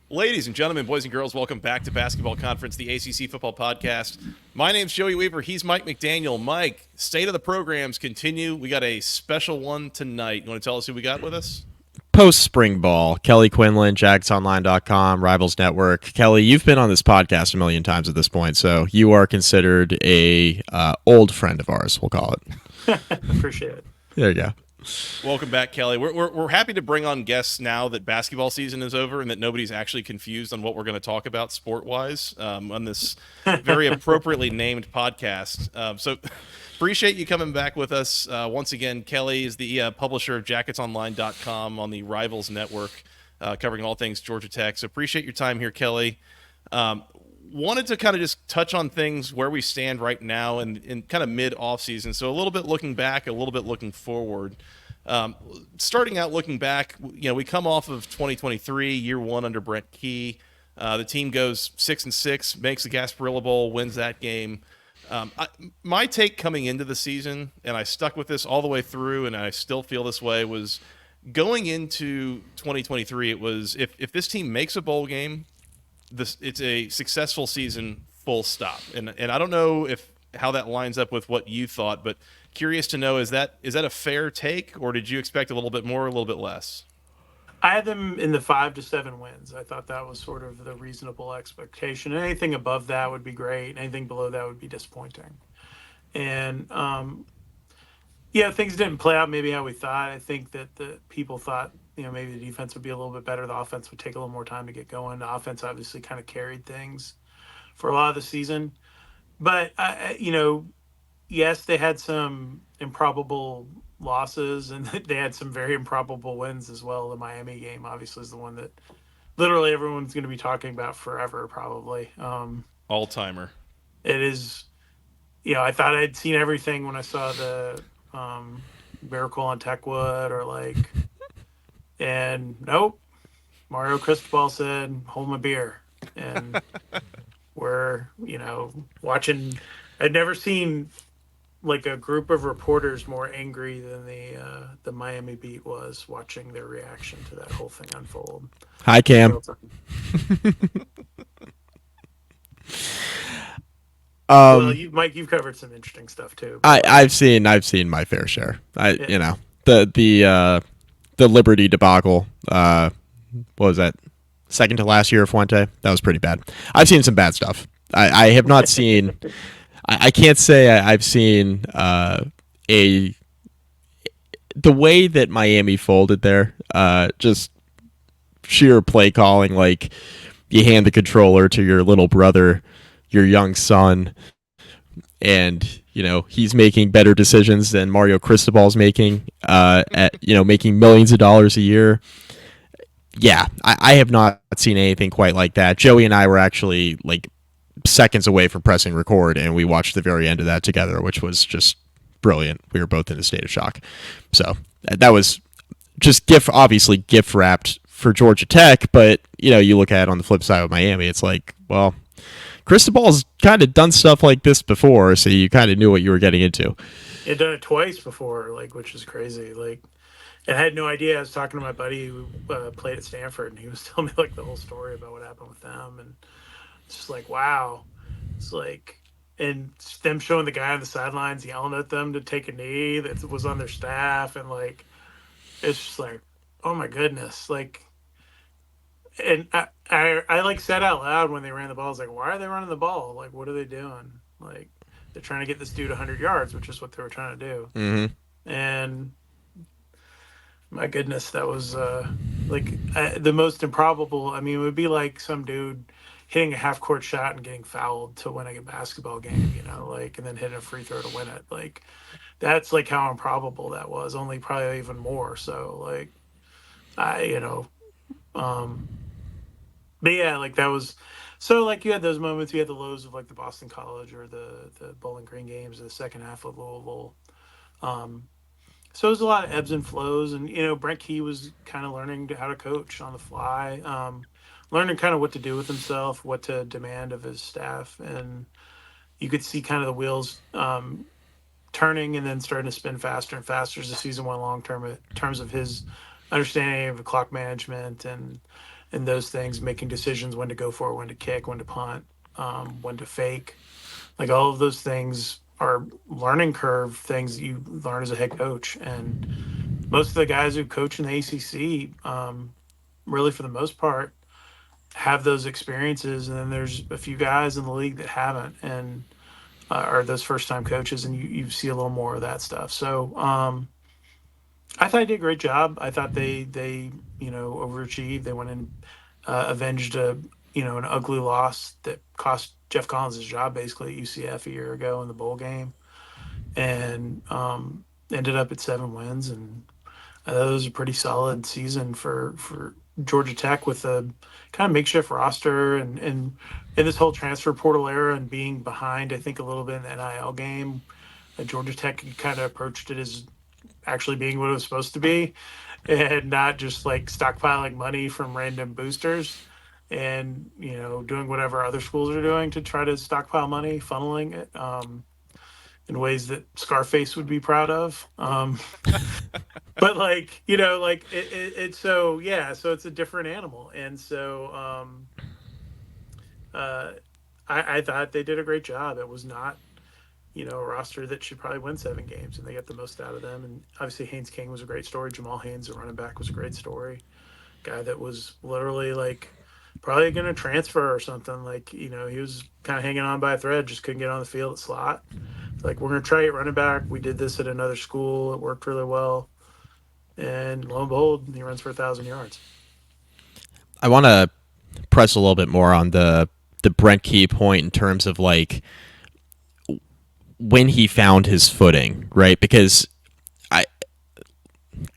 Ladies and gentlemen, boys and girls, welcome back to Basketball Conference, the ACC Football Podcast. My name's Joey Weaver. He's Mike McDaniel. Mike, state of the programs continue. We got a special one tonight. You want to tell us who we got with us? Post spring ball, Kelly Quinlan, jacksonline.com, Rivals Network. Kelly, you've been on this podcast a million times at this point, so you are considered a old friend of ours, we'll call it. Appreciate it. There you go. Welcome back, Kelly. We're happy to bring on guests now that basketball season is over and that nobody's actually confused on what we're going to talk about sport-wise on this very appropriately named podcast. So appreciate you coming back with us. Once again, Kelly is the publisher of jacketsonline.com on the Rivals Network, covering all things Georgia Tech. So appreciate your time here, Kelly. Wanted to kind of just touch on things where we stand right now in kind of mid-off season. So a little bit looking back, a little bit looking forward. Starting out looking back, we come off of 2023, year one under Brent Key. The team goes 6-6, makes the Gasparilla Bowl, wins that game. My take coming into the season, and I stuck with this all the way through, and I still feel this way, was going into 2023, it was if this team makes a bowl game, it's a successful season, full stop. And I don't know how that lines up with what you thought, but curious to know, is that a fair take, or did you expect a little bit more, a little bit less? I had them in the 5 to 7 wins. I thought that was sort of the reasonable expectation. Anything above that would be great. Anything below that would be disappointing. And things didn't play out maybe how we thought. I think that the people thought, maybe the defense would be a little bit better. The offense would take a little more time to get going. The offense obviously kind of carried things for a lot of the season. But yes, they had some improbable losses, and they had some very improbable wins as well. The Miami game, obviously, is the one that literally everyone's going to be talking about forever, probably. All-timer. It is, I thought I'd seen everything when I saw the Miracle on Techwood and nope. Mario Cristobal said, "Hold my beer." And we're, watching. I'd never seen like a group of reporters more angry than the Miami beat was, watching their reaction to that whole thing unfold. Hi, Cam. Well, Mike, you've covered some interesting stuff too. I've seen my fair share. The Liberty debacle. What was that? Second to last year of Fuente. That was pretty bad. I've seen some bad stuff. I have not seen. I can't say I've seen the way that Miami folded there. Just sheer play calling, like you hand the controller to your little brother, your young son, and he's making better decisions than Mario Cristobal's making. Making millions of dollars a year. Yeah, I have not seen anything quite like that. Joey and I were actually like seconds away from pressing record, and we watched the very end of that together, which was just brilliant. We were both in a state of shock. So that was just gift wrapped for Georgia Tech. But you look at it on the flip side of Miami, it's like, well, Cristobal's kind of done stuff like this before, so you kind of knew what you were getting into. He'd done it twice before, which is crazy. I had no idea. I was talking to my buddy who played at Stanford, and he was telling me the whole story about what happened with them, and it's just like, wow. It's and them showing the guy on the sidelines yelling at them to take a knee that was on their staff, and it's just like, oh my goodness. And I said out loud when they ran the ball, I was like, why are they running the ball? What are they doing? They're trying to get this dude 100 yards, which is what they were trying to do. Mm-hmm. And my goodness, that was the most improbable. I mean, it would be like some dude hitting a half-court shot and getting fouled to win a basketball game, and then hitting a free throw to win it. That's how improbable that was, only probably even more. So, but yeah, that was, so you had those moments, you had the lows of the Boston College or the Bowling Green games, the second half of Louisville. So it was a lot of ebbs and flows, and Brent Key was kind of learning how to coach on the fly, learning kind of what to do with himself, what to demand of his staff, and you could see kind of the wheels turning and then starting to spin faster and faster as the season went along, in terms of his understanding of the clock management and and those things, making decisions when to go for it, when to kick, when to punt, when to fake. Like all of those things are learning curve things that you learn as a head coach. And most of the guys who coach in the ACC, really for the most part, have those experiences. And then there's a few guys in the league that haven't, and are those first time coaches, and you see a little more of that stuff. So I thought they did a great job. I thought they overachieved. They went and avenged an ugly loss that cost Jeff Collins his job basically at UCF a year ago in the bowl game, and ended up at 7 wins. And that was a pretty solid season for Georgia Tech with a kind of makeshift roster, and in this whole transfer portal era and being behind, I think, a little bit in the NIL game. Georgia Tech kind of approached it as actually being what it was supposed to be, and not just like stockpiling money from random boosters, and doing whatever other schools are doing to try to stockpile money, funneling it in ways that Scarface would be proud of. But like like it's so yeah, so it's a different animal. And so uh I thought they did a great job. It was not a roster that should probably win 7 games, and they got the most out of them. And obviously Haynes King was a great story. Jamal Haynes, the running back, was a great story. Guy that was literally like probably going to transfer or something. Like he was kind of hanging on by a thread, just couldn't get on the field at slot. Like, we're going to try it running back. We did this at another school. It worked really well. And lo and behold, he runs for 1,000 yards. I want to press a little bit more on the Brent Key point in terms of like when he found his footing, right? Because I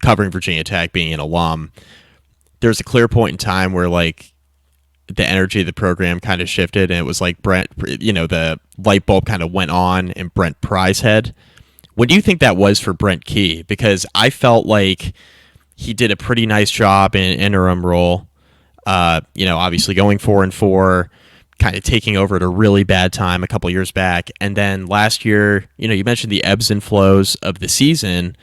covering Virginia Tech, being an alum, there's a clear point in time where like the energy of the program kind of shifted, and it was like Brent, the light bulb kind of went on in Brent Pry's head. What do you think that was for Brent Key? Because I felt like he did a pretty nice job in an interim role. Obviously going 4-4, kind of taking over at a really bad time a couple years back, and then last year, you mentioned the ebbs and flows of the season,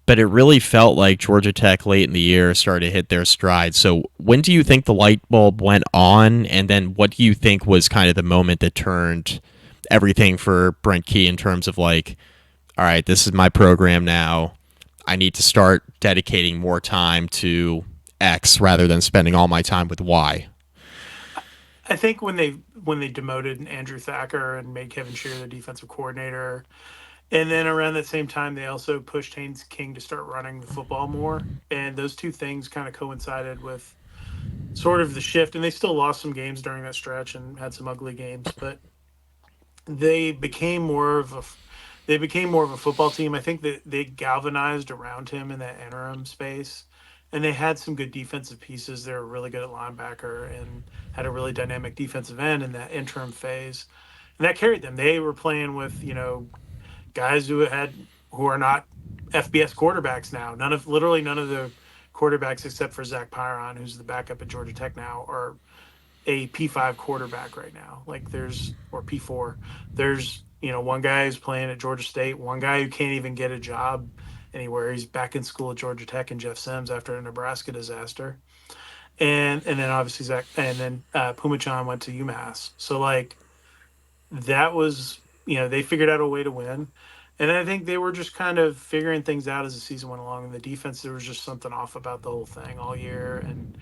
but it really felt like Georgia Tech late in the year started to hit their stride. So when do you think the light bulb went on, and then what do you think was kind of the moment that turned everything for Brent Key in terms of like, all right, this is my program now. I need to start dedicating more time to X rather than spending all my time with Y. I think when they demoted Andrew Thacker and made Kevin Shearer the defensive coordinator, and then around that same time they also pushed Haynes King to start running the football more, and those two things kind of coincided with sort of the shift. And they still lost some games during that stretch and had some ugly games, but they became more of a football team. I think that they galvanized around him in that interim space, and they had some good defensive pieces. They were really good at linebacker and had a really dynamic defensive end in that interim phase, and that carried them. They were playing with guys who are not FBS quarterbacks now. Literally none of the quarterbacks except for Zach Pyron, who's the backup at Georgia Tech now, are a P5 quarterback right now. Like, or P4. There's, one guy who's playing at Georgia State, one guy who can't even get a job anywhere. He's back in school at Georgia Tech, and Jeff Sims, after a Nebraska disaster. And then obviously Pumachan went to UMass. So like that was, they figured out a way to win. And I think they were just kind of figuring things out as the season went along. And the defense, there was just something off about the whole thing all year, and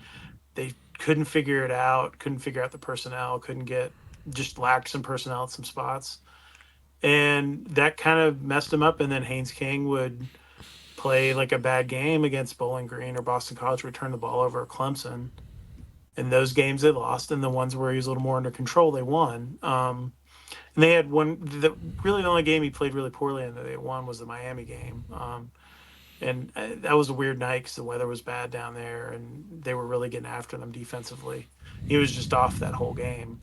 they couldn't figure it out, couldn't figure out the personnel, just lacked some personnel at some spots. And that kind of messed them up. And then Haynes King would play like a bad game against Bowling Green or Boston College, return the ball over Clemson. In those games they lost, and the ones where he was a little more under control, they won. And they had really the only game he played really poorly in that they won was the Miami game. And that was a weird night because the weather was bad down there, and they were really getting after them defensively. He was just off that whole game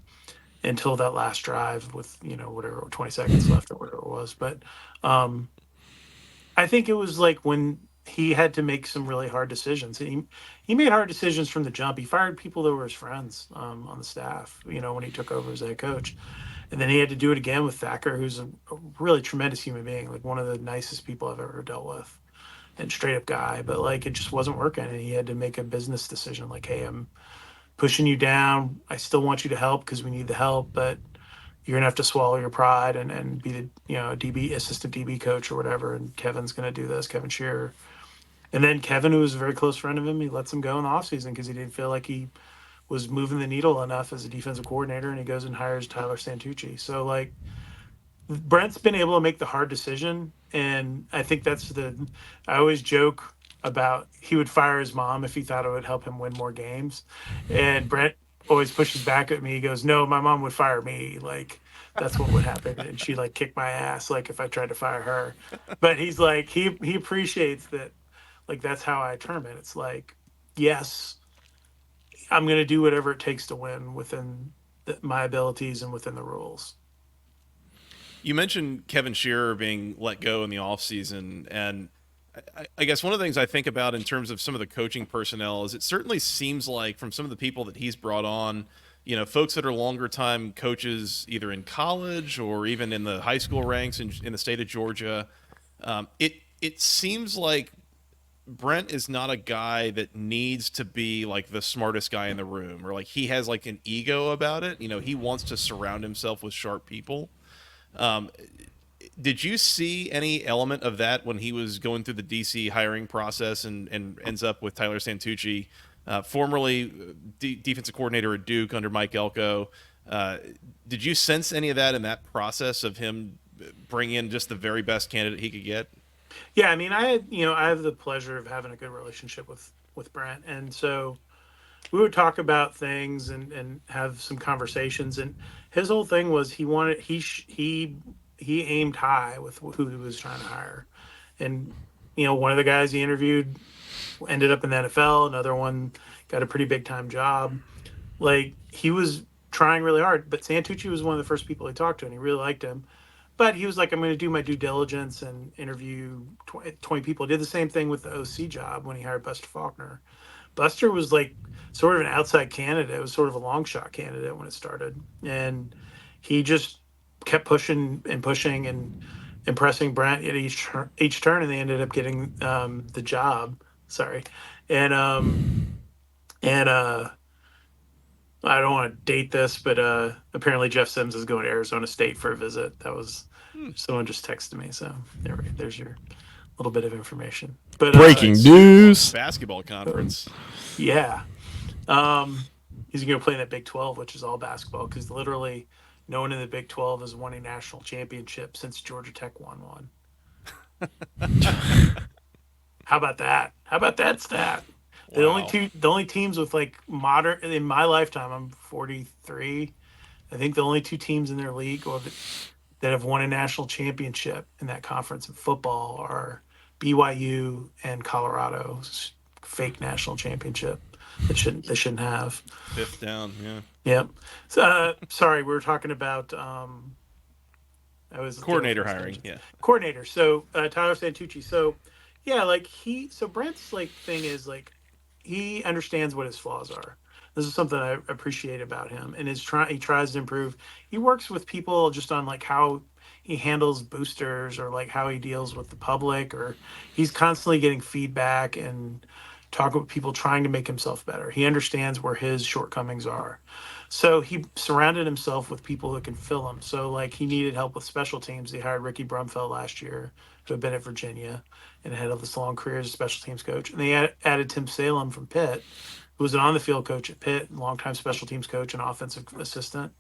until that last drive with whatever 20 seconds left or whatever it was. But I think it was like when he had to make some really hard decisions. He made hard decisions from the jump. He fired people that were his friends on the staff. When he took over as head coach. And then he had to do it again with Thacker, who's a really tremendous human being, like one of the nicest people I've ever dealt with. and straight up guy, but like it just wasn't working, and he had to make a business decision. Like, hey, I'm pushing you down. I still want you to help because we need the help, but you're gonna have to swallow your pride and be the DB assistant DB coach or whatever. And Kevin's gonna do this, Kevin Shearer. And then Kevin, who was a very close friend of him, he lets him go in the offseason because he didn't feel like he was moving the needle enough as a defensive coordinator, and he goes and hires Tyler Santucci. So like Brent's been able to make the hard decision, and I think that's the. I always joke about he would fire his mom if he thought it would help him win more games, and Brent always pushes back at me. He goes, "No, my mom would fire me. Like that's what would happen, and she like kick my ass like if I tried to fire her." But he's like he appreciates that, like that's how I term it. It's like, yes, I'm going to do whatever it takes to win within my abilities and within the rules. You mentioned Kevin Shearer being let go in the offseason, and I guess one of the things I think about in terms of some of the coaching personnel is it certainly seems like from some of the people that he's brought on, folks that are longer time coaches either in college or even in the high school ranks in the state of Georgia, it seems like Brent is not a guy that needs to be like the smartest guy in the room or like he has like an ego about it. He wants to surround himself with sharp people. Um, did you see any element of that when he was going through the DC hiring process and ends up with Tyler Santucci, formerly defensive coordinator at Duke under Mike Elko? Did you sense any of that in that process of him bringing in just the very best candidate he could get? Yeah, I mean, I have the pleasure of having a good relationship with Brent, and so we would talk about things and have some conversations. And his whole thing was he aimed high with who he was trying to hire, and one of the guys he interviewed ended up in the NFL. Another one got a pretty big time job. Like he was trying really hard, but Santucci was one of the first people he talked to, and he really liked him. But he was like, I'm going to do my due diligence and interview 20 people. Did the same thing with the OC job when he hired Buster Faulkner. Buster was like sort of an outside candidate. It was sort of a long shot candidate when it started. And he just kept pushing and pushing and impressing Brent at each turn. And they ended up getting the job. Sorry. And, and, I don't want to date this, but apparently Jeff Sims is going to Arizona State for a visit. That was someone just texted me, so there's your little bit of information. But Breaking news. Basketball conference. Yeah, he's going to play in that Big 12, which is all basketball, because literally no one in the Big 12 has won a national championship since Georgia Tech won one. How about that? How about that stat? Wow. The only teams with like modern in my lifetime, I'm 43. I think the only two teams in their league that have won a national championship in that conference in football are BYU and Colorado's fake national championship that they shouldn't have. Fifth down, yeah. Yep. So, sorry, we were talking about I was Coordinator hiring, yeah. Coordinator. So Tyler Santucci. So yeah, like so Brent's like thing is like he understands what his flaws are. This is something I appreciate about him, and he tries to improve. He works with people just on like how he handles boosters or like how he deals with the public, or he's constantly getting feedback and talking with people trying to make himself better. He understands where his shortcomings are. So he surrounded himself with people that can fill him. So like he needed help with special teams. He hired Ricky Brumfeld last year, who had been at Virginia and had this long career as a special teams coach. And they added Tim Salem from Pitt, who was an on the field coach at Pitt, longtime special teams coach and offensive assistant.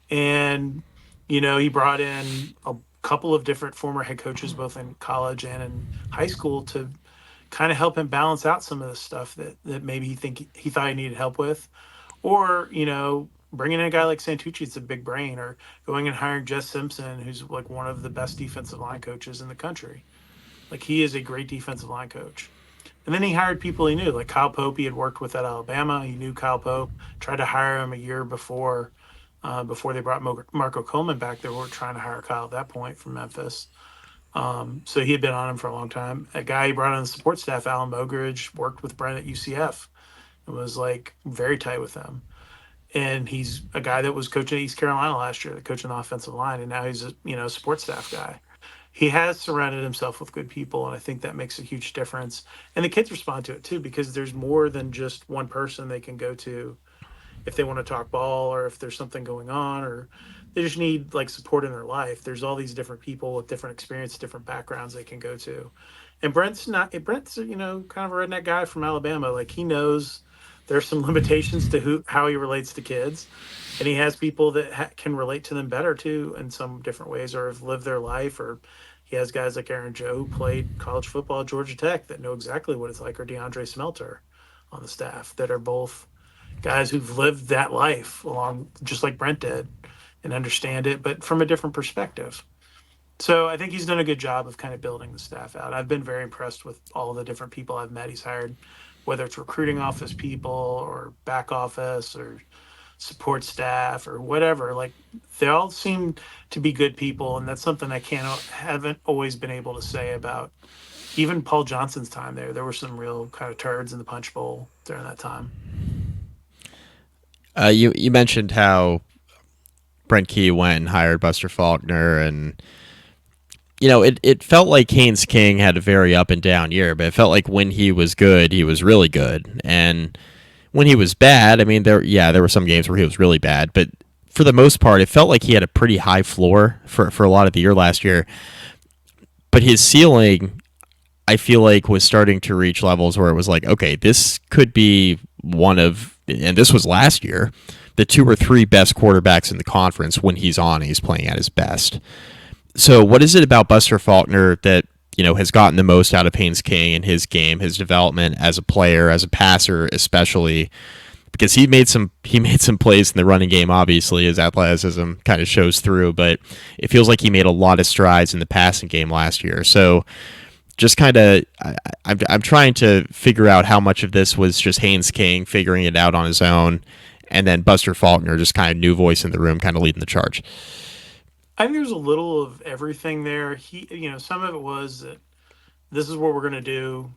And, he brought in a couple of different former head coaches, both in college and in high school, to kind of help him balance out some of the stuff that maybe he thought he needed help with. Or, bringing in a guy like Santucci, it's a big brain, or going and hiring Jess Simpson, who's like one of the best defensive line coaches in the country. Like he is a great defensive line coach. And then he hired people he knew, like Kyle Pope. He had worked with at Alabama. He knew Kyle Pope. Tried to hire him a year before they brought Marco Coleman back. They were trying to hire Kyle at that point from Memphis. So he had been on him for a long time. A guy he brought on the support staff, Alan Mogridge, worked with Brent at UCF and was like very tight with him. And he's a guy that was coaching at East Carolina last year, coaching the offensive line, and now he's a support staff guy. he has surrounded himself with good people, and I think that makes a huge difference. And the kids respond to it too, because there's more than just one person they can go to if they want to talk ball, or if there's something going on, or they just need like support in their life. There's all these different people with different experience, different backgrounds they can go to. And Brent's kind of a redneck guy from Alabama. Like, he knows there's some limitations to how he relates to kids, and he has people that can relate to them better too in some different ways, or have lived their life. Or he has guys like Aaron Joe, who played college football at Georgia Tech, that know exactly what it's like, or DeAndre Smelter on the staff, that are both guys who've lived that life along, just like Brent did, and understand it, but from a different perspective. So I think he's done a good job of kind of building the staff out. I've been very impressed with all the different people I've met. He's hired, whether it's recruiting office people or back office or support staff or whatever. Like, they all seem to be good people, and that's something I haven't always been able to say about even Paul Johnson's time there. There were some real kind of turds in the punch bowl during that time. You mentioned how Brent Key went and hired Buster Faulkner, and it felt like Haynes King had a very up and down year, but it felt like when he was good, he was really good, and when he was bad, I mean, there were some games where he was really bad, but for the most part, it felt like he had a pretty high floor for a lot of the year last year. But his ceiling, I feel like, was starting to reach levels where it was like, okay, this could be one of, and this was last year, the 2 or 3 best quarterbacks in the conference when he's on and he's playing at his best. So what is it about Buster Faulkner that has gotten the most out of Haynes King and his game, his development as a player, as a passer, especially because he made some plays in the running game. Obviously, his athleticism kind of shows through, but it feels like he made a lot of strides in the passing game last year. So just kind of, I'm trying to figure out how much of this was just Haynes King figuring it out on his own, and then Buster Faulkner just kind of new voice in the room, kind of leading the charge. I think there's a little of everything there. Some of it was that this is what we're going to do.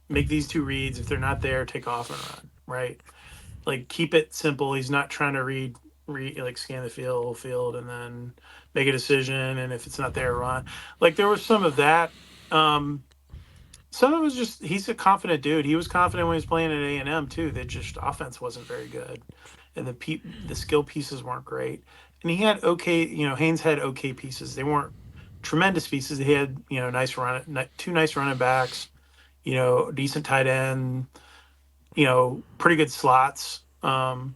Make these 2 reads. If they're not there, take off and run, right? Like, keep it simple. He's not trying to like scan the field and then make a decision. And if it's not there, run. Like, there was some of that. Some of it was just, he's a confident dude. He was confident when he was playing at A&M too. That just offense wasn't very good, and the skill pieces weren't great. And he had okay, Haynes had okay pieces. They weren't tremendous pieces. He had 2 nice running backs, decent tight end, pretty good slots. And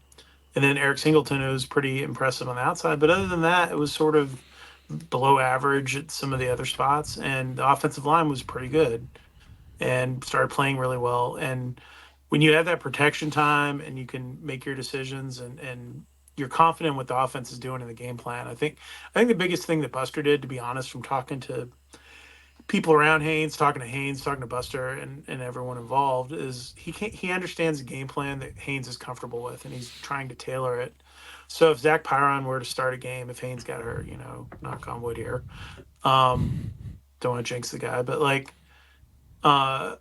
then Eric Singleton, who was pretty impressive on the outside. But other than that, it was sort of below average at some of the other spots. And the offensive line was pretty good and started playing really well. And when you have that protection time and you can make your decisions, and you're confident what the offense is doing in the game plan, I think the biggest thing that Buster did, to be honest, from talking to people around Haynes, talking to Buster, and everyone involved, is he understands the game plan that Haynes is comfortable with, and he's trying to tailor it. So if Zach Pyron were to start a game, if Haynes got hurt, knock on wood here, don't want to jinx the guy, but like, uh,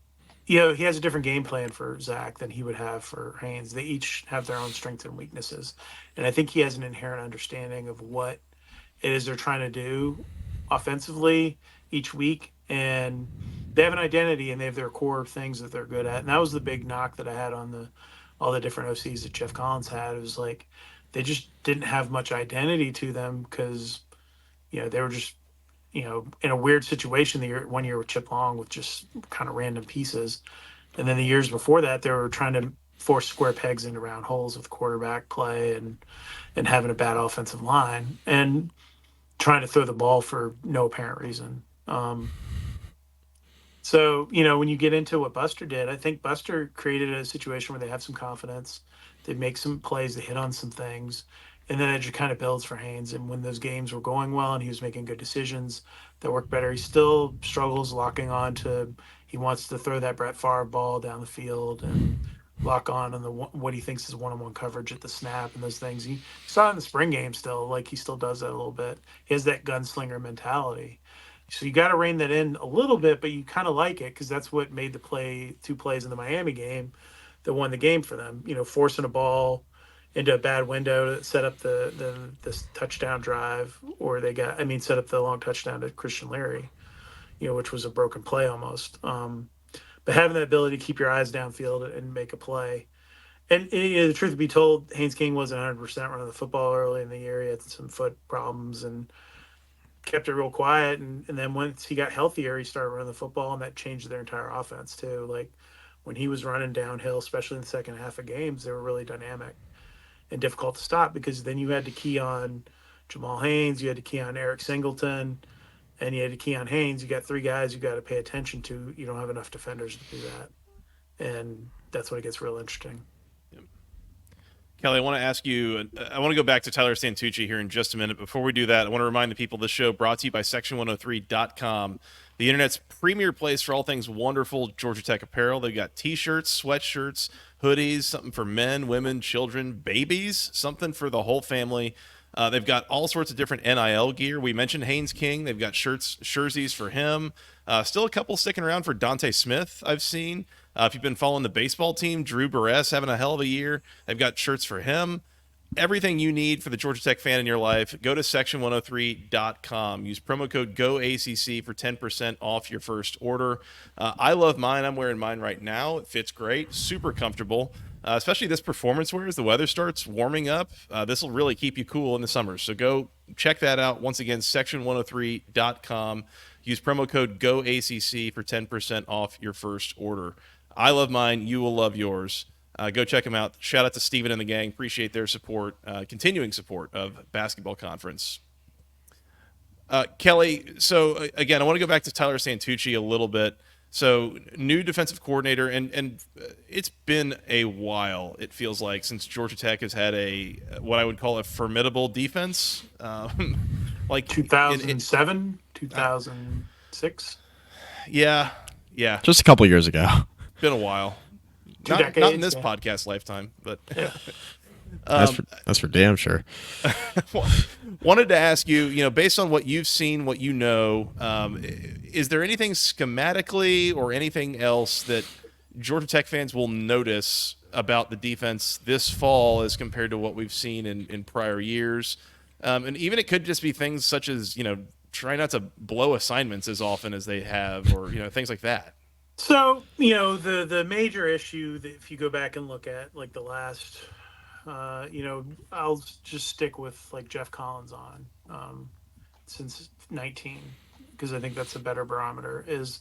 he has a different game plan for Zach than he would have for Haynes. They each have their own strengths and weaknesses, and I think he has an inherent understanding of what it is they're trying to do offensively each week, and they have an identity and they have their core things that they're good at. And that was the big knock that I had on all the different OCs that Jeff Collins had. It was like they just didn't have much identity to them, because they were just in a weird situation. The year 1 year with Chip Long, with just kind of random pieces, and then the years before that they were trying to force square pegs into round holes with quarterback play, and having a bad offensive line, and trying to throw the ball for no apparent reason. So, when you get into what Buster did, I think Buster created a situation where they have some confidence. They make some plays, they hit on some things, and then it just kind of builds for Haynes. And when those games were going well and he was making good decisions that worked better, he still struggles locking on to, he wants to throw that Brett Favre ball down the field and lock on the what he thinks is one-on-one coverage at the snap and those things. He saw it in the spring game still, like he still does that a little bit. He has that gunslinger mentality. So you got to rein that in a little bit, but you kind of like it, because that's what made the 2 plays in the Miami game that won the game for them. Forcing a ball into a bad window to set up the touchdown drive, or set up the long touchdown to Christian Leary. which was a broken play almost. But having that ability to keep your eyes downfield and make a play. And the truth be told, Haynes King wasn't 100% running the football early in the year. He had some foot problems and kept it real quiet. And then once he got healthier, he started running the football, and that changed their entire offense too. Like when he was running downhill, especially in the second half of games, they were really dynamic and difficult to stop because then you had to key on Jamal Haynes, you had to key on Eric Singleton, and you had to key on Haynes. You got three guys you got to pay attention to. You don't have enough defenders to do that, and that's when it gets real interesting. Kelly, I want to ask you, I want to go back to Tyler Santucci here in just a minute. Before we do that, I want to remind the people this show brought to you by section103.com, the internet's premier place for all things wonderful Georgia Tech apparel. They've got t-shirts, sweatshirts, hoodies, something for men, women, children, babies, something for the whole family. They've got all sorts of different NIL gear. We mentioned Haynes King. They've got shirts, jerseys for him. Still a couple sticking around for Dante Smith, I've seen. If you've been following the baseball team, Drew Barres having a hell of a year. They've got shirts for him. Everything you need for the Georgia Tech fan in your life, go to section103.com. Use promo code GOACC for 10% off your first order. I love mine. I'm wearing mine right now. It fits great, super comfortable, especially this performance wear as the weather starts warming up. This will really keep you cool in the summer. So go check that out. Once again, section103.com. Use promo code GOACC for 10% off your first order. I love mine. You will love yours. Go check them out. Shout out to Steven and the gang. Appreciate their support, continuing support of Basketball Conference. Kelly, so again, I want to go back to Tyler Santucci a little bit. So new defensive coordinator, and it's been a while, it feels like, since Georgia Tech has had what I would call a formidable defense. Like 2007, 2006? Yeah. Just a couple years ago. Been a while. Not in this podcast lifetime, but yeah. That's for damn sure. Wanted to ask you, based on what you've seen, what you know, is there anything schematically or anything else that Georgia Tech fans will notice about the defense this fall as compared to what we've seen in prior years? And even it could just be things such as, try not to blow assignments as often as they have, or, things like that. So, the major issue that if you go back and look at like the last, I'll just stick with like Jeff Collins on since 19, because I think that's a better barometer, is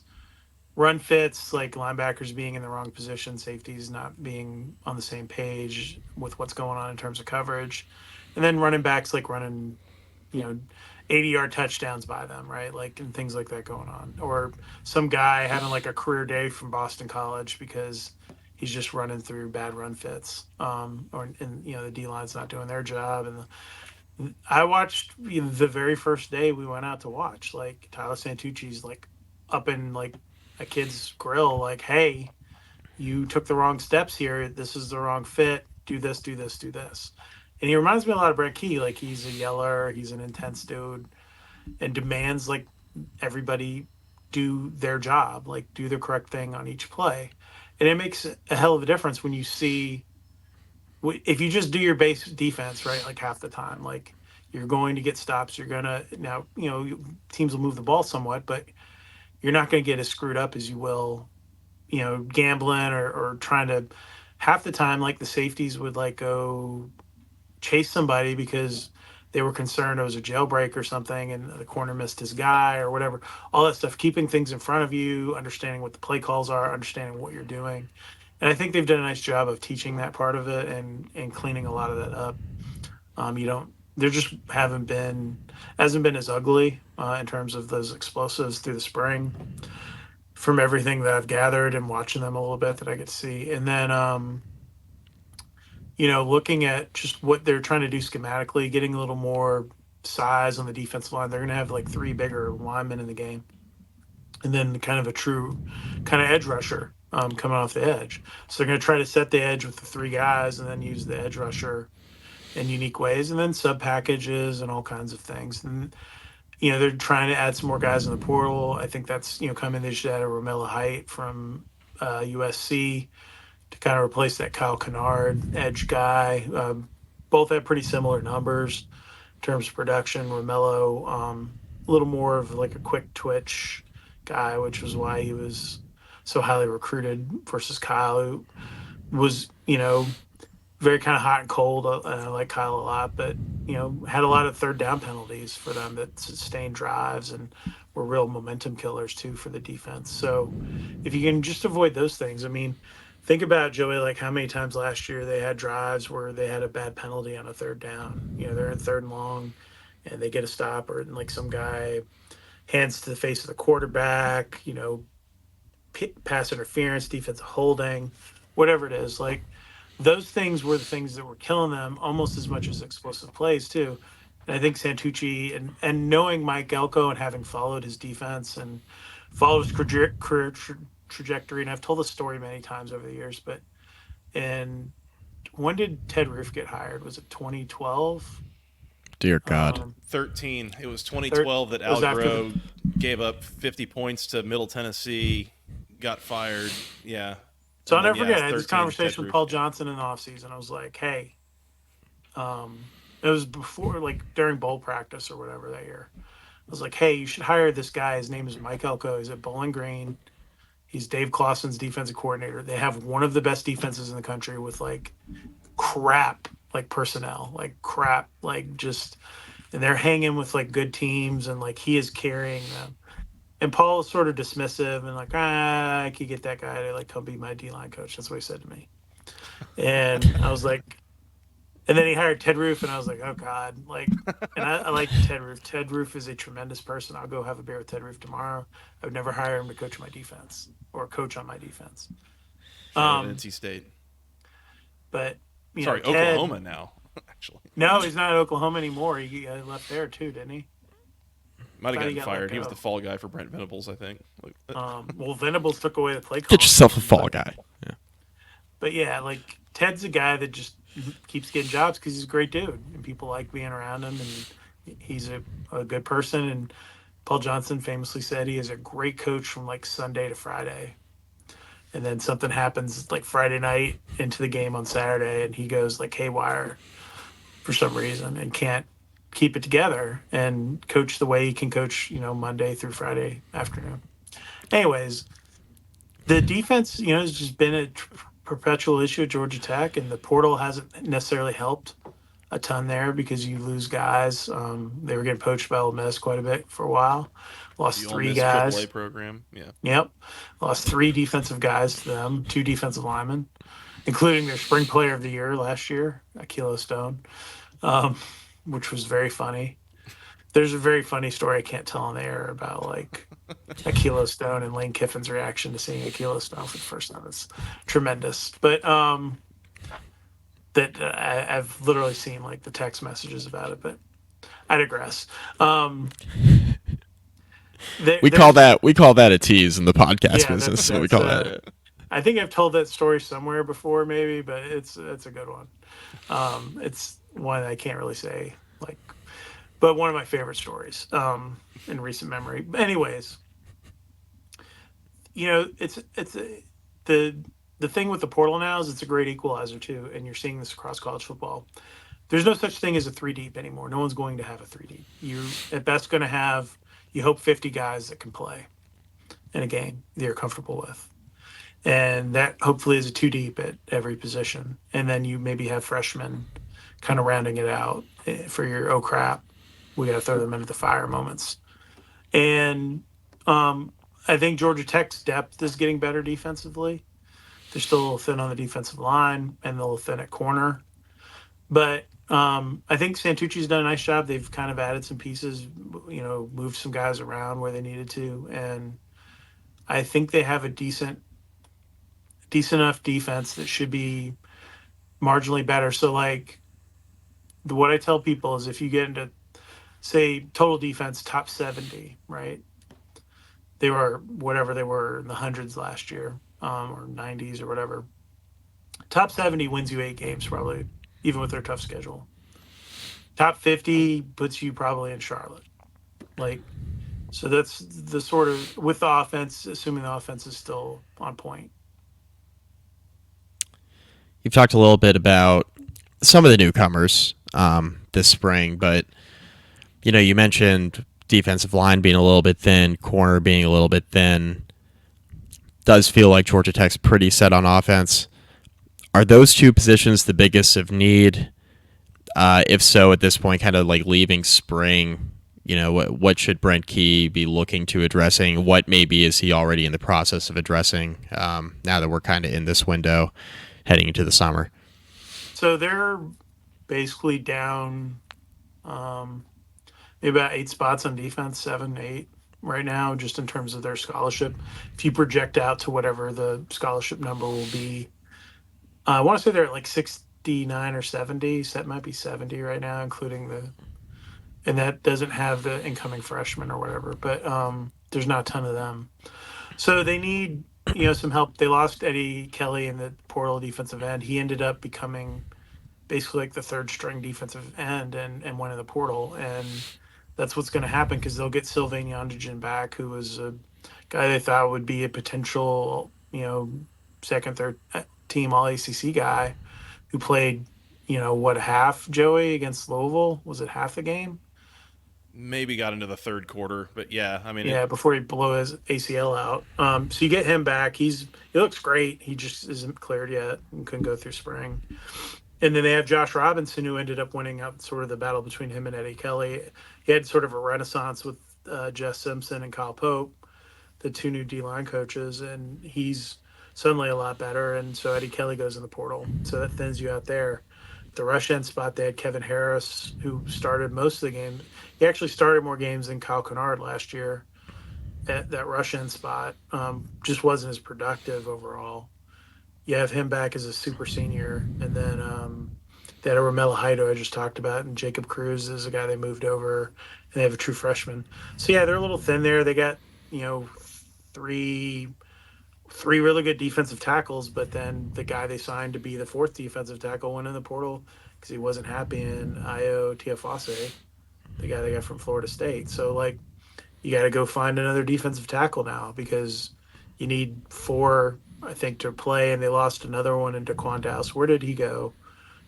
run fits, like linebackers being in the wrong position, safeties not being on the same page with what's going on in terms of coverage, and then running backs like running, 80-yard touchdowns by them, right? Like, and things like that going on. Or some guy having like a career day from Boston College because he's just running through bad run fits. The D-line's not doing their job. And I watched the very first day we went out to watch, like Tyler Santucci's like up in like a kid's grill, like, hey, you took the wrong steps here. This is the wrong fit. Do this, do this, do this. And he reminds me a lot of Brent Key. Like, he's a yeller, he's an intense dude, and demands like everybody do their job, like do the correct thing on each play. And it makes a hell of a difference when you see, if you just do your base defense, right, like half the time, like you're going to get stops. You're going to, now, teams will move the ball somewhat, but you're not going to get as screwed up as you will, gambling or trying to, half the time, like the safeties would like go chase somebody because they were concerned it was a jailbreak or something and the corner missed his guy or whatever. All that stuff, keeping things in front of you, understanding what the play calls are, understanding what you're doing. And I think they've done a nice job of teaching that part of it and cleaning a lot of that up. There just hasn't been as ugly in terms of those explosives through the spring from everything that I've gathered and watching them a little bit that I get to see. And then, looking at just what they're trying to do schematically, getting a little more size on the defensive line. They're going to have like three bigger linemen in the game. And then kind of a true kind of edge rusher coming off the edge. So they're going to try to set the edge with the three guys and then use the edge rusher in unique ways, and then sub packages and all kinds of things. And, they're trying to add some more guys in the portal. I think that's, coming. They should add a Romello Height from USC to kind of replace that Kyle Kennard edge guy. Both have pretty similar numbers in terms of production. Romello, a little more of like a quick twitch, guy, which was why he was so highly recruited versus Kyle, who was, very kind of hot and cold. I like Kyle a lot, but had a lot of third down penalties for them that sustained drives and were real momentum killers too for the defense. So if you can just avoid those things, I mean, think about Joey, like how many times last year they had drives where they had a bad penalty on a third down. They're in third and long, and they get a stop, or like some guy hands to the face of the quarterback. Pass interference, defensive holding, whatever it is. Like those things were the things that were killing them almost as much as explosive plays too. And I think Santucci and knowing Mike Elko and having followed his defense and followed his career trajectory, and I've told this story many times over the years, but and when did Ted Roof get hired? Was it 2012? Dear God. 13. It was 2012 that Al Groh gave up 50 points to Middle Tennessee, got fired. Yeah. So I'll never forget. I had this conversation with Paul Johnson in the offseason. I was like, hey, it was before, like during bowl practice or whatever that year. I was like, hey, you should hire this guy. His name is Mike Elko. He's at Bowling Green. He's Dave Clawson's defensive coordinator. They have one of the best defenses in the country with like crap, like personnel, like crap, like just, and they're hanging with like good teams, and like he is carrying them. And Paul is sort of dismissive and like, I could get that guy to like come be my D-line coach. That's what he said to me. And I was like, and then he hired Ted Roof, and I was like, oh God, like, and I like Ted Roof. Ted Roof is a tremendous person. I'll go have a beer with Ted Roof tomorrow. I would never hire him to coach my defense or coach on my defense. NC State. But Ted, Oklahoma now. Actually, no, he's not at Oklahoma anymore. He left there too, didn't he? Might have gotten fired. He was the fall guy for Brent Venables, I think. Well, Venables took away the play call. Get yourself a fall guy. Yeah. But yeah, like Ted's a guy that just keeps getting jobs because he's a great dude, and people like being around him, and he's a good person. And Paul Johnson famously said he is a great coach from like Sunday to Friday. And then something happens like Friday night into the game on Saturday, and he goes like haywire for some reason and can't keep it together and coach the way he can coach, Monday through Friday afternoon. Anyways, the defense, has just been a perpetual issue at Georgia Tech, and the portal hasn't necessarily helped a ton there because you lose guys. They were getting poached by Ole Miss quite a bit for a while. Lost the 3 guys. AAA program, yeah. Yep. Lost 3 defensive guys to them, 2 defensive linemen, including their spring player of the year last year, Akilo Stone, which was very funny. There's a very funny story I can't tell on the air about like Akilo Stone and Lane Kiffin's reaction to seeing Akilo Stone for the first time. It's tremendous. But that I've literally seen like the text messages about it, but I digress. We call that a tease in the podcast business. So we call that. I think I've told that story somewhere before, maybe, but it's a good one. It's one I can't really say, like, but one of my favorite stories in recent memory. But anyways, it's the thing with the portal now is it's a great equalizer too, and you're seeing this across college football. There's no such thing as a 3 deep anymore. No one's going to have a 3 deep. You're at best going to have, you hope, 50 guys that can play in a game that you're comfortable with. And that hopefully is a 2 deep at every position. And then you maybe have freshmen kind of rounding it out for your, oh crap, we got to throw them into the fire moments. And I think Georgia Tech's depth is getting better defensively. They're still a little thin on the defensive line and a little thin at corner. But I think Santucci's done a nice job. They've kind of added some pieces, moved some guys around where they needed to. And I think they have a decent enough defense that should be marginally better. So, like, what I tell people is if you get into, say, total defense, top 70, right? They were whatever they were in the hundreds last year, or 90s or whatever. Top 70 wins you 8 games probably, even with their tough schedule. Top 50 puts you probably in Charlotte. Like, so that's the sort of, with the offense, assuming the offense is still on point. You've talked a little bit about some of the newcomers this spring, but you mentioned defensive line being a little bit thin, corner being a little bit thin, does feel like Georgia Tech's pretty set on offense. Are those two positions the biggest of need? If so, at this point, kind of like leaving spring, what should Brent Key be looking to addressing? What maybe is he already in the process of addressing now that we're kind of in this window heading into the summer? So they're basically down maybe about 8 spots on defense, 7, 8 right now, just in terms of their scholarship. If you project out to whatever the scholarship number will be, I want to say they're at like 69 or 70. So that might be 70 right now, including and that doesn't have the incoming freshmen or whatever, but there's not a ton of them. So they need, some help. They lost Eddie Kelly in the portal defensive end. He ended up becoming basically like the third string defensive end and went in the portal. And that's what's going to happen because they'll get Sylvain Yondigen back, who was a guy they thought would be a potential, second, third team All ACC guy who played, what, half, Joey, against Louisville? Was it half the game? Maybe got into the third quarter, but yeah, I mean, Yeah, before he blew his ACL out. So you get him back. He looks great. He just isn't cleared yet and couldn't go through spring. And then they have Josh Robinson, who ended up winning out sort of the battle between him and Eddie Kelly. He had sort of a renaissance with Jess Simpson and Kyle Pope, the two new D-line coaches, and he's suddenly a lot better. And so Eddie Kelly goes in the portal. So that thins you out there. The rush end spot, they had Kevin Harris, who started most of the game. He actually started more games than Kyle Kennard last year at that rush end spot. Just wasn't as productive overall. You have him back as a super senior, and then they had a Romello Heido I just talked about, and Jacob Cruz is a guy they moved over, and they have a true freshman. So yeah, they're a little thin there. They got three really good defensive tackles, but then the guy they signed to be the fourth defensive tackle went in the portal because he wasn't happy in Io Tiafase, the guy they got from Florida State. So like, you got to go find another defensive tackle now because you need four, I think, to play, and they lost another one in Daquan Dallas. Where did he go?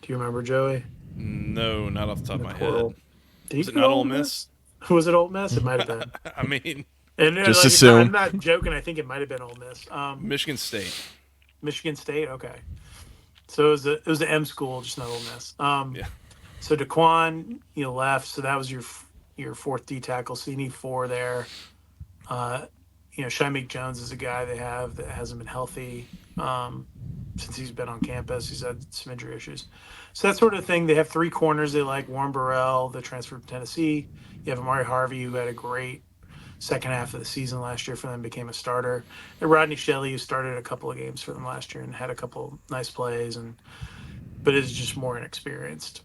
Do you remember, Joey? no, not off the top In of the my head. portal. Did he Was it go to not Ole Ole Miss? Miss? Was it Ole Miss? It might have been. I mean, And Just like, I'm assume. not joking. I think it might have been Ole Miss. Michigan State. Michigan State. Okay, so it was the M school, just not Ole Miss. Yeah. So Daquan, left. So that was your fourth D tackle. So you need four there. Uh, Shameik Jones is a guy they have that hasn't been healthy since he's been on campus. He's had some injury issues. So that sort of thing. They have three corners they like. Warren Burrell, the transfer from Tennessee. You have Amari Harvey, who had a great second half of the season last year for them, became a starter. And Rodney Shelley, who started a couple of games for them last year and had a couple nice plays, but is just more inexperienced.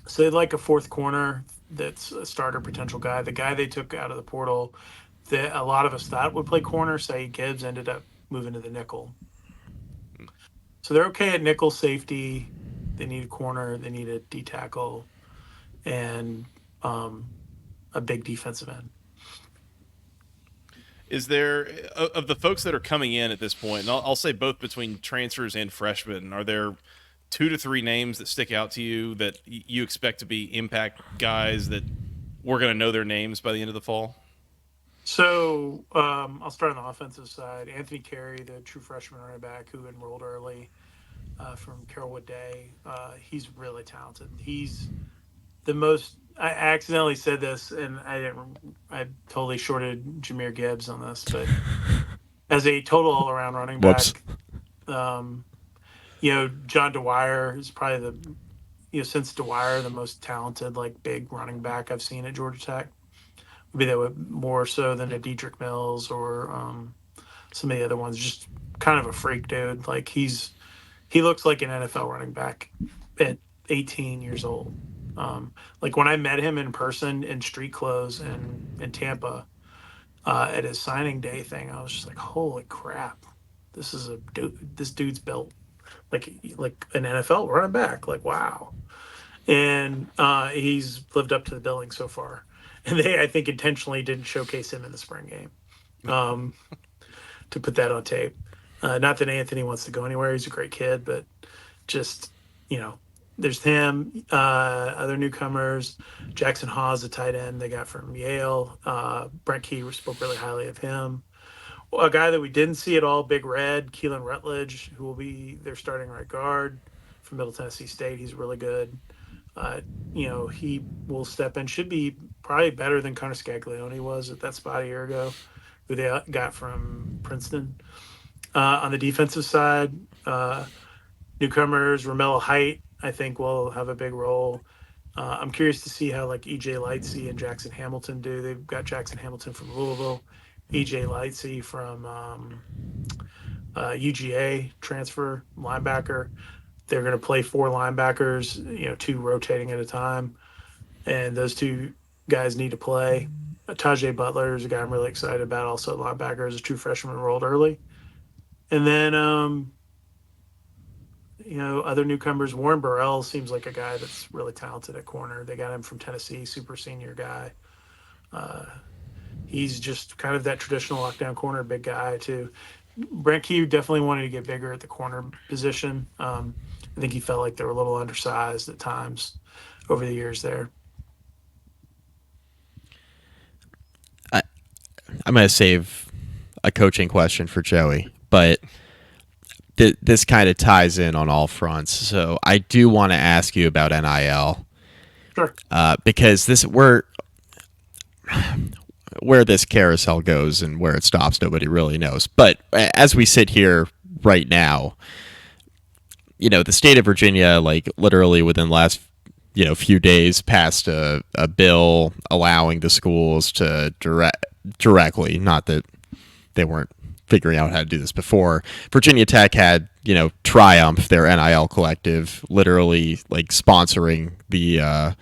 So they'd like a fourth corner that's a starter potential guy. The guy they took out of the portal that a lot of us thought would play corner, Saeed Gibbs, ended up moving to the nickel. So they're okay at nickel safety. They need a corner. They need a D tackle and a big defensive end. Is there, of the folks that are coming in at this point, and I'll say both between transfers and freshmen, are there 2 to 3 names that stick out to you that you expect to be impact guys that we're going to know their names by the end of the fall? So I'll start on the offensive side. Anthony Carey, the true freshman running back who enrolled early from Carrollwood Day, he's really talented. He's the most. I accidentally said this, and I didn't. I totally shorted Jahmyr Gibbs on this, but as a total all-around running Whoops. back, John Dwyer is probably since Dwyer the most talented like big running back I've seen at Georgia Tech. Maybe that would more so than a Dedrick Mills or some of the other ones. Just kind of a freak dude. Like he looks like an NFL running back at 18 years old. Like when I met him in person in street clothes in Tampa at his signing day thing, I was just like, holy crap, this is a dude. This dude's built like an NFL running back. Like wow, and he's lived up to the billing so far. And they, I think, intentionally didn't showcase him in the spring game to put that on tape. Not that Anthony wants to go anywhere; he's a great kid, but just there's him. Other newcomers, Jackson Hawes, a tight end they got from Yale. Brent Key spoke really highly of him. Well, a guy that we didn't see at all, Big Red, Keelan Rutledge, who will be their starting right guard from Middle Tennessee State. He's really good. Uh, he will step in. Should be probably better than Connor Scaglione was at that spot a year ago, who they got from Princeton. On the defensive side, newcomers, Romello Height, I think will have a big role. I'm curious to see how like EJ Lightsey and Jackson Hamilton do. They've got Jackson Hamilton from Louisville, EJ Lightsey from UGA transfer linebacker. They're going to play four linebackers, two rotating at a time, and those two guys need to play. Tajay Butler is a guy I'm really excited about, also linebacker as a true freshman enrolled early. And then other newcomers. Warren Burrell seems like a guy that's really talented at corner. They got him from Tennessee, super senior guy. Uh, he's just kind of that traditional lockdown corner, big guy too. Brent Key definitely wanted to get bigger at the corner position. I think he felt like they were a little undersized at times over the years there. I, I'm going to save a coaching question for Joey, but this kind of ties in on all fronts. So I do want to ask you about NIL. Sure. Because where this carousel goes and where it stops, nobody really knows. But as we sit here right now, the state of Virginia, like literally within the last few days, passed a bill allowing the schools to directly, not that they weren't figuring out how to do this before. Virginia Tech had, Triumph, their NIL collective, literally like sponsoring the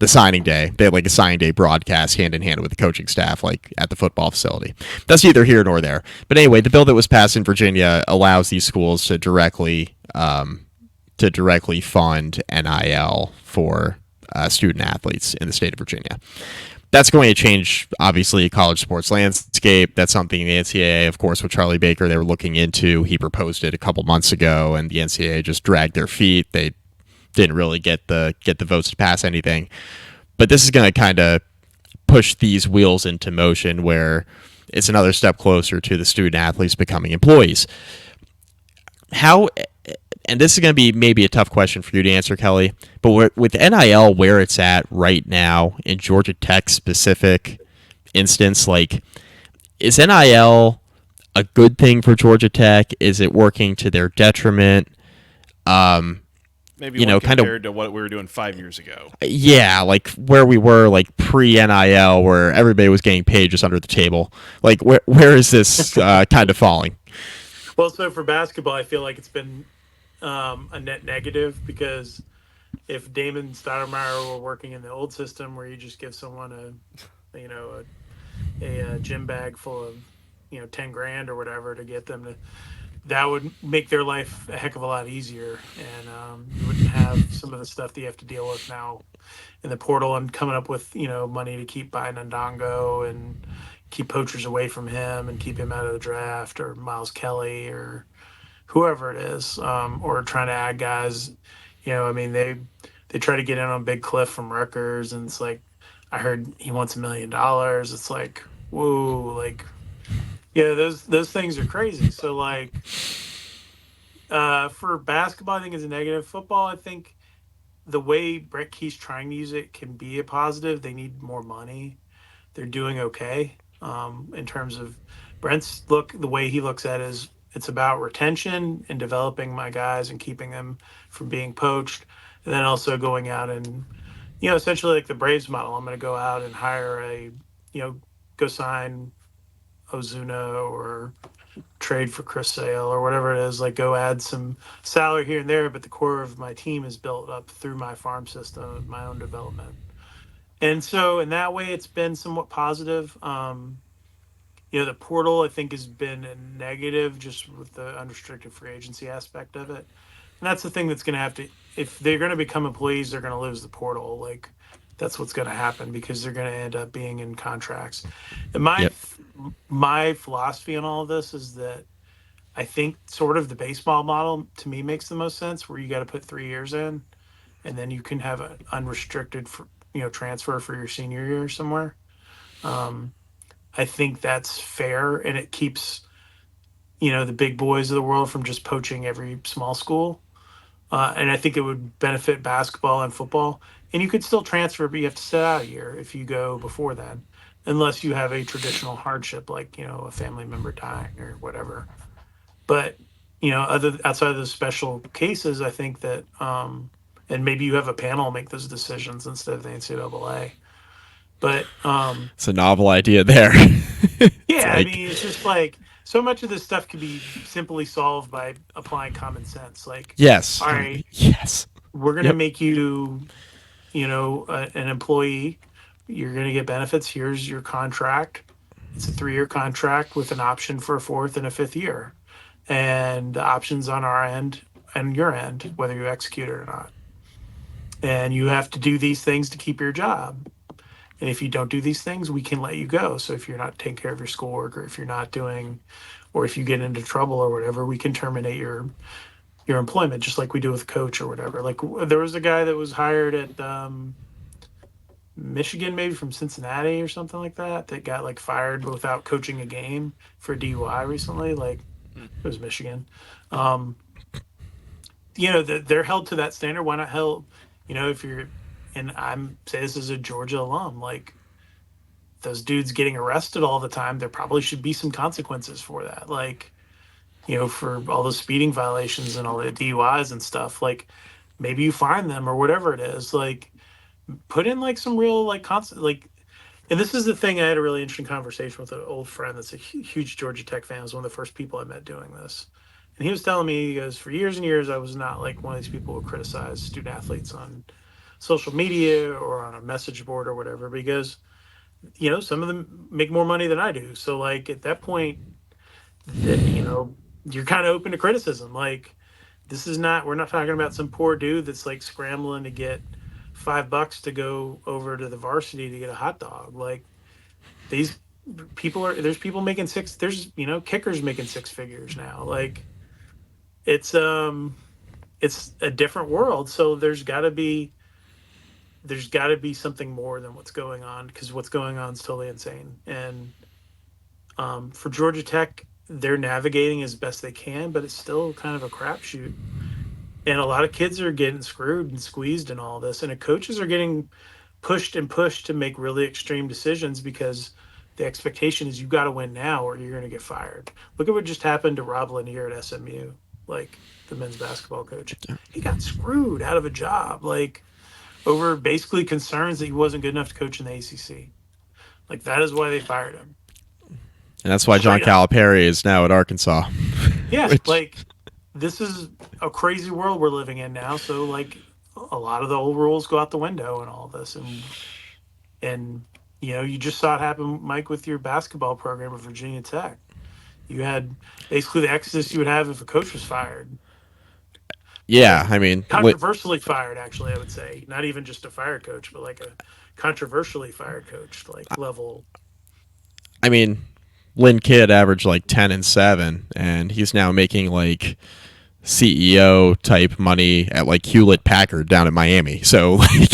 signing day. They had like a signing day broadcast hand in hand with the coaching staff, like at the football facility. That's neither here nor there. But anyway, the bill that was passed in Virginia allows these schools to directly fund NIL for student athletes in the state of Virginia. That's going to change, obviously, college sports landscape. That's something the NCAA, of course, with Charlie Baker, they were looking into. He proposed it a couple months ago, and the NCAA just dragged their feet. They didn't really get the votes to pass anything. But this is going to kind of push these wheels into motion where it's another step closer to the student athletes becoming employees. How, and this is going to be maybe a tough question for you to answer, Kelly, but with NIL where it's at right now in Georgia Tech specific instance, like, is NIL a good thing for Georgia Tech? Is it working to their detriment? Maybe compared to what we were doing 5 years ago. Yeah, like where we were like pre-NIL where everybody was getting paid just under the table. Like where is this kind of falling? Well, so for basketball, I feel like it's been a net negative because if Damon Stoudemire were working in the old system where you just give someone a gym bag full of 10 grand or whatever to get them to, that would make their life a heck of a lot easier, and you wouldn't have some of the stuff that you have to deal with now in the portal and coming up with money to keep buying Ndongo and keep poachers away from him and keep him out of the draft, or Miles Kelly or whoever it is, or trying to add guys. They try to get in on Big Cliff from Rutgers, and it's like, I heard he wants $1 million. It's like, whoa, like, yeah, those things are crazy. So like, for basketball, I think is a negative. Football, I think the way Brent Key's trying to use it can be a positive. They need more money. They're doing okay in terms of Brent's look. The way he looks at it is it's about retention and developing my guys and keeping them from being poached, and then also going out and essentially like the Braves model. I'm going to go out and hire go sign Ozuna or trade for Chris Sale or whatever it is, like go add some salary here and there, but the core of my team is built up through my farm system, my own development. And so in that way, it's been somewhat positive. The portal, I think, has been a negative just with the unrestricted free agency aspect of it. And that's the thing that's going to have to, if they're going to become employees, they're going to lose the portal. Like, that's what's going to happen because they're going to end up being in contracts. And my philosophy on all of this is that I think sort of the baseball model to me makes the most sense, where you got to put 3 years in and then you can have an unrestricted transfer for your senior year somewhere. Um, I think that's fair, and it keeps the big boys of the world from just poaching every small school. And I think it would benefit basketball and football. And you could still transfer, but you have to sit out a year if you go before then, unless you have a traditional hardship like a family member dying or whatever. But other outside of those special cases, I think that and maybe you have a panel make those decisions instead of the NCAA. But It's a novel idea there. It's yeah, I like, mean, it's just like so much of this stuff can be simply solved by applying common sense. Like, yes, all right, yes, we're going to yep. make you, an employee. You're going to get benefits. Here's your contract. It's a 3-year contract with an option for a fourth and a fifth year. And the options on our end and your end, whether you execute it or not. And you have to do these things to keep your job. And if you don't do these things, we can let you go. So if you're not taking care of your schoolwork, or if you're not doing, or if you get into trouble or whatever, we can terminate your employment, just like we do with a coach or whatever. Like there was a guy that was hired at Michigan, maybe from Cincinnati or something like that, that got like fired without coaching a game for DUI recently. Like it was Michigan. Um, they're held to that standard. Why not held? If you're, and I'm say this as a Georgia alum, like those dudes getting arrested all the time, there probably should be some consequences for that. Like, for all the speeding violations and all the DUIs and stuff. Like, maybe you fine them or whatever it is. Like, put in like some real like constant like. And this is the thing. I had a really interesting conversation with an old friend that's a huge Georgia Tech fan. It was one of the first people I met doing this, and he was telling me, he goes, for years and years, I was not like one of these people who criticize student athletes on social media or on a message board or whatever. But he goes, some of them make more money than I do. So like at that point, that you're kind of open to criticism. Like this is not we're not talking about some poor dude that's like scrambling to get $5 to go over to the varsity to get a hot dog. Like these there's people making there's kickers making 6 figures now. Like it's it's a different world. So there's got to be something more than what's going on, because what's going on is totally insane. And for Georgia Tech, they're navigating as best they can, but it's still kind of a crapshoot. And a lot of kids are getting screwed and squeezed in all this, and the coaches are getting pushed and pushed to make really extreme decisions because the expectation is you got to win now or you're going to get fired. Look at what just happened to Rob Lanier at SMU, like the men's basketball coach. He got screwed out of a job, like over basically concerns that he wasn't good enough to coach in the ACC. Like that is why they fired him. And that's why John Straight up. Calipari is now at Arkansas. Yeah, Which, like this is a crazy world we're living in now. So like a lot of the old rules go out the window and all this, and you just saw it happen, Mike, with your basketball program at Virginia Tech. You had basically the exodus you would have if a coach was fired. yeah, Like I mean, controversially fired, actually, I would say. Not even just a fired coach, but like a controversially fired coach, like level. I mean, Lynn Kidd averaged like 10-7, and he's now making like CEO type money at like Hewlett Packard down in Miami. So like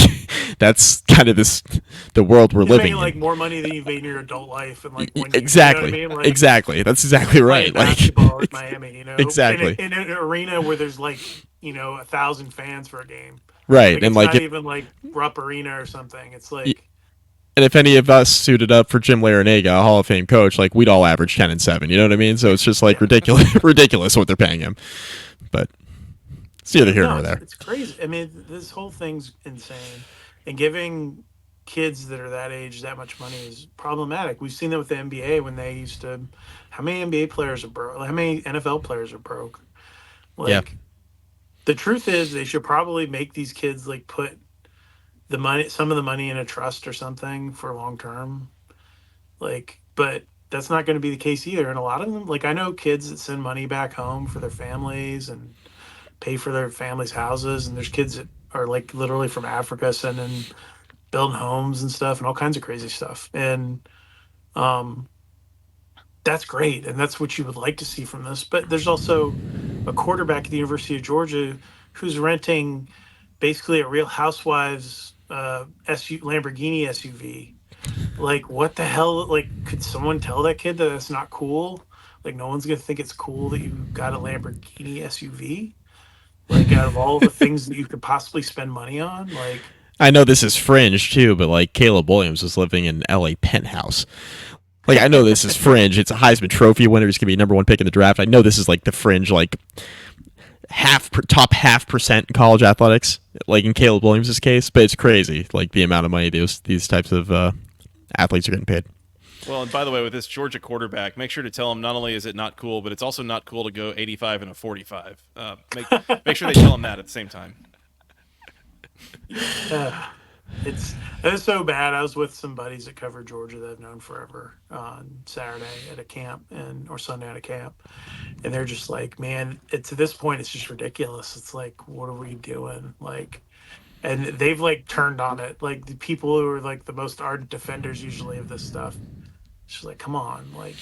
that's kind of the world we're He's living making like in. more money than you've made in your adult life, and like when Exactly. you know what I mean? Like Exactly. That's exactly playing right. Like basketball at Miami, exactly. in an arena where there's like 1,000 fans for a game. Right. Like And it's like not even like Rupp Arena or something. It's like and if any of us suited up for Jim Larinaga, a Hall of Fame coach, like we'd all average 10-7. You know what I mean? So it's just like yeah, ridiculous what they're paying him. But it's neither here no, nor there. it's crazy. I mean, this whole thing's insane, and giving kids that are that age that much money is problematic. We've seen that with the NBA when they used to. How many NBA players are broke? How many NFL players are broke? Yeah. Like the truth is, they should probably make these kids like put some of the money in a trust or something for long term. Like, but that's not going to be the case either. And a lot of them, like I know kids that send money back home for their families and pay for their families' houses, and there's kids that are like literally from Africa sending building homes and stuff and all kinds of crazy stuff. And um that's great, and that's what you would like to see from this. But there's also a quarterback at the University of Georgia who's renting basically a Real Housewives Lamborghini SUV. Like, what the hell? Like, could someone tell that kid that that's not cool? Like, no one's gonna think it's cool that you got a Lamborghini SUV. Like, out of all the things that you could possibly spend money on, like, I know this is fringe too, but like Caleb Williams was living in L.A. penthouse. Like I know this is fringe. It's a Heisman Trophy winner. He's gonna be number one pick in the draft. I know this is like the fringe, like top half percent in college athletics, like in Caleb Williams' case. But it's crazy, like the amount of money these types of athletes are getting paid. Well, and by the way, with this Georgia quarterback, make sure to tell him not only is it not cool, but it's also not cool to go 85 and a 45. Make sure they tell him that at the same time. it was so bad. I was with some buddies that cover Georgia that I've known forever on Saturday at a camp or Sunday at a camp, and they're just like, man, to this point, it's just ridiculous. It's like, what are we doing? Like, and they've like turned on it. Like the people who are like the most ardent defenders usually of this stuff, just like, come on, like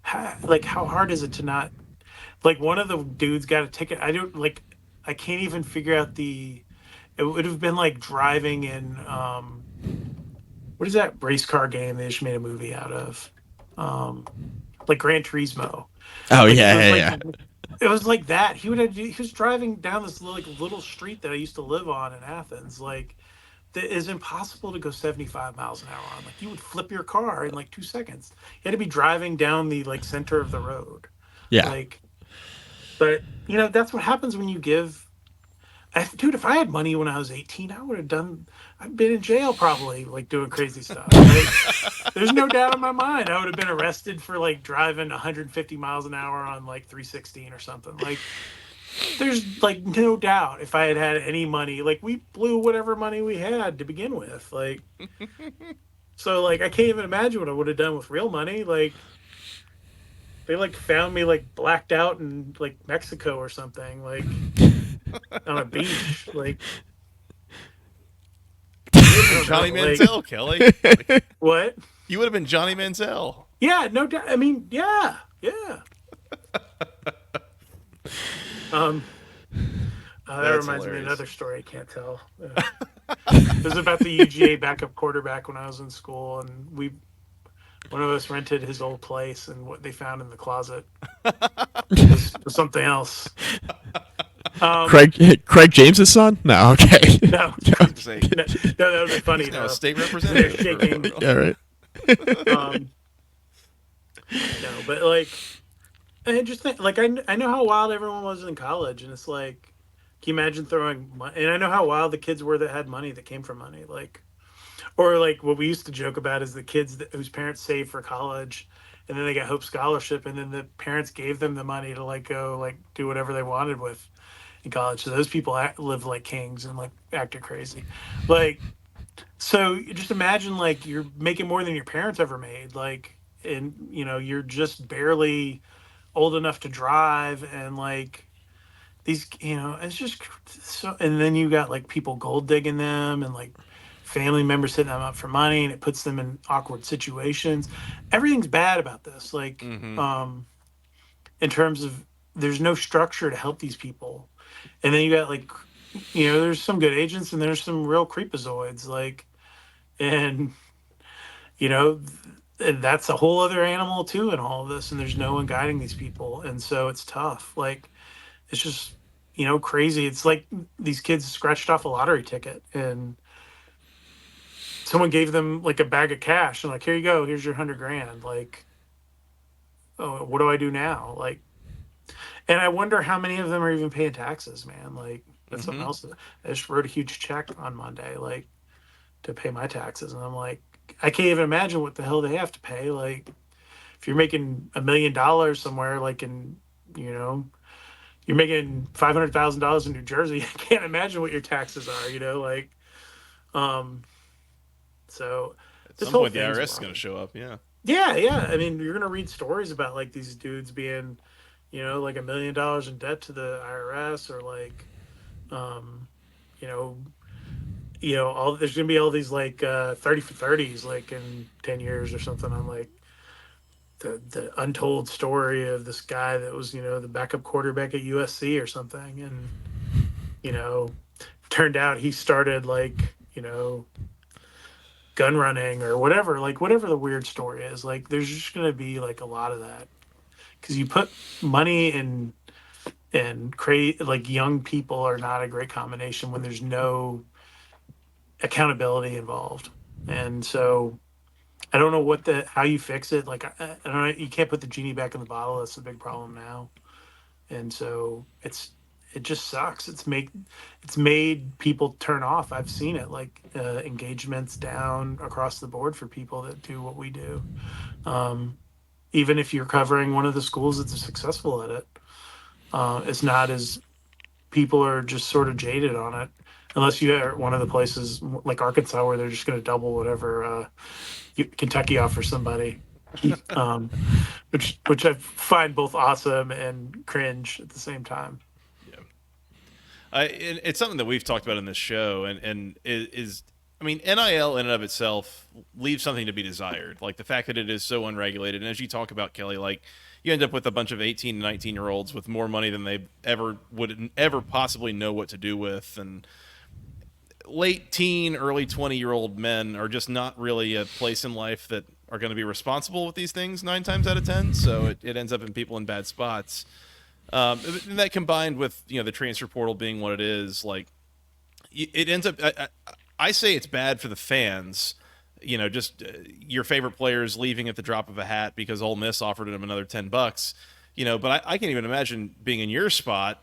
how hard is it to not like one of the dudes got a ticket. I don't like. I can't even figure out the. It would have been like driving in what is that race car game they just made a movie out of, like Gran Turismo. Oh Like yeah. it was like that. He was driving down this little street that I used to live on in Athens. Like that is impossible to go 75 miles an hour on. Like you would flip your car in like 2 seconds. You had to be driving down the like center of the road. Yeah. Like, but that's what happens when you give. Dude, if I had money when I was 18, I would have done. I've been in jail probably, like doing crazy stuff. Like, there's no doubt in my mind I would have been arrested for like driving 150 miles an hour on like 316 or something. Like, there's like no doubt if I had had any money. Like, we blew whatever money we had to begin with. Like, so like I can't even imagine what I would have done with real money. Like, they like found me like blacked out in like Mexico or something. Like. On a beach, like Johnny know, like, Manziel, Kelly. what? You would have been Johnny Manziel. Yeah, no doubt. I mean, yeah. Um, that reminds me of hilarious. another story I can't tell. It was about the UGA backup quarterback when I was in school, and one of us rented his old place, and what they found in the closet was something else. Craig James's son? No, okay. No, Say, no, that would be funny he's now though. a state They're representative. shaking. Yeah, right. No, but like, I just think, like, I know how wild everyone was in college, and it's like, can you imagine throwing money? And I know how wild the kids were that had money that came from money, like, or like what we used to joke about is the kids whose parents saved for college, and then they got Hope Scholarship, and then the parents gave them the money to like go like do whatever they wanted with in college. So those people live like kings and like acted crazy, like. So you just imagine like you're making more than your parents ever made, like, and you're just barely old enough to drive, and like these, it's just so. And then you got like people gold digging them, and like family members hitting them up for money, and it puts them in awkward situations. Everything's bad about this, like, in terms of there's no structure to help these people, and then you got like, there's some good agents and there's some real creepazoids, like, and you know and that's a whole other animal too in all of this, and there's no one guiding these people, and so it's tough. Like, it's just crazy. It's like these kids scratched off a lottery ticket, and someone gave them like a bag of cash and like, here you go, here's your 100 grand. Like, oh, what do I do now? Like, and I wonder how many of them are even paying taxes, man. Like, that's something else. I just wrote a huge check on Monday, like, to pay my taxes, and I'm like, I can't even imagine what the hell they have to pay. Like, if you're making $1 million somewhere, like you're making $500,000 in New Jersey, I can't imagine what your taxes are. Like, so At this some whole point, the thing's IRS is wrong. going to show up. Yeah. Yeah. I mean, you're gonna read stories about like these dudes being, like $1 million in debt to the IRS, or like, you know, all there's gonna be all these like 30 for 30s like in 10 years or something. I'm like, the untold story of this guy that was the backup quarterback at USC or something, and you know, turned out he started like, gun running or whatever, like whatever the weird story is. Like there's just going to be like a lot of that because you put money in and create like young people are not a great combination when there's no accountability involved. And so I don't know how you fix it. Like I don't know, you can't put the genie back in the bottle. That's a big problem now. And so it just sucks. It's made people turn off. I've seen it, like engagements down across the board for people that do what we do. Um, Even if you're covering one of the schools that's successful at it, it's not as people are just sort of jaded on it. Unless you are one of the places like Arkansas where they're just going to double whatever Kentucky offers somebody, um, which I find both awesome and cringe at the same time. Yeah. It's something that we've talked about in this show, and is I mean, NIL in and of itself leaves something to be desired. Like the fact that it is so unregulated, and as you talk about, Kelly, like you end up with a bunch of 18 and 19-year-olds with more money than they would ever possibly know what to do with, and late teen, early 20-year-old men are just not really a place in life that are going to be responsible with these things 9 times out of 10. So it ends up in people in bad spots. And that combined with the transfer portal being what it is, like it ends up. I say it's bad for the fans. Just your favorite players leaving at the drop of a hat because Ole Miss offered them another $10. But I can't even imagine being in your spot.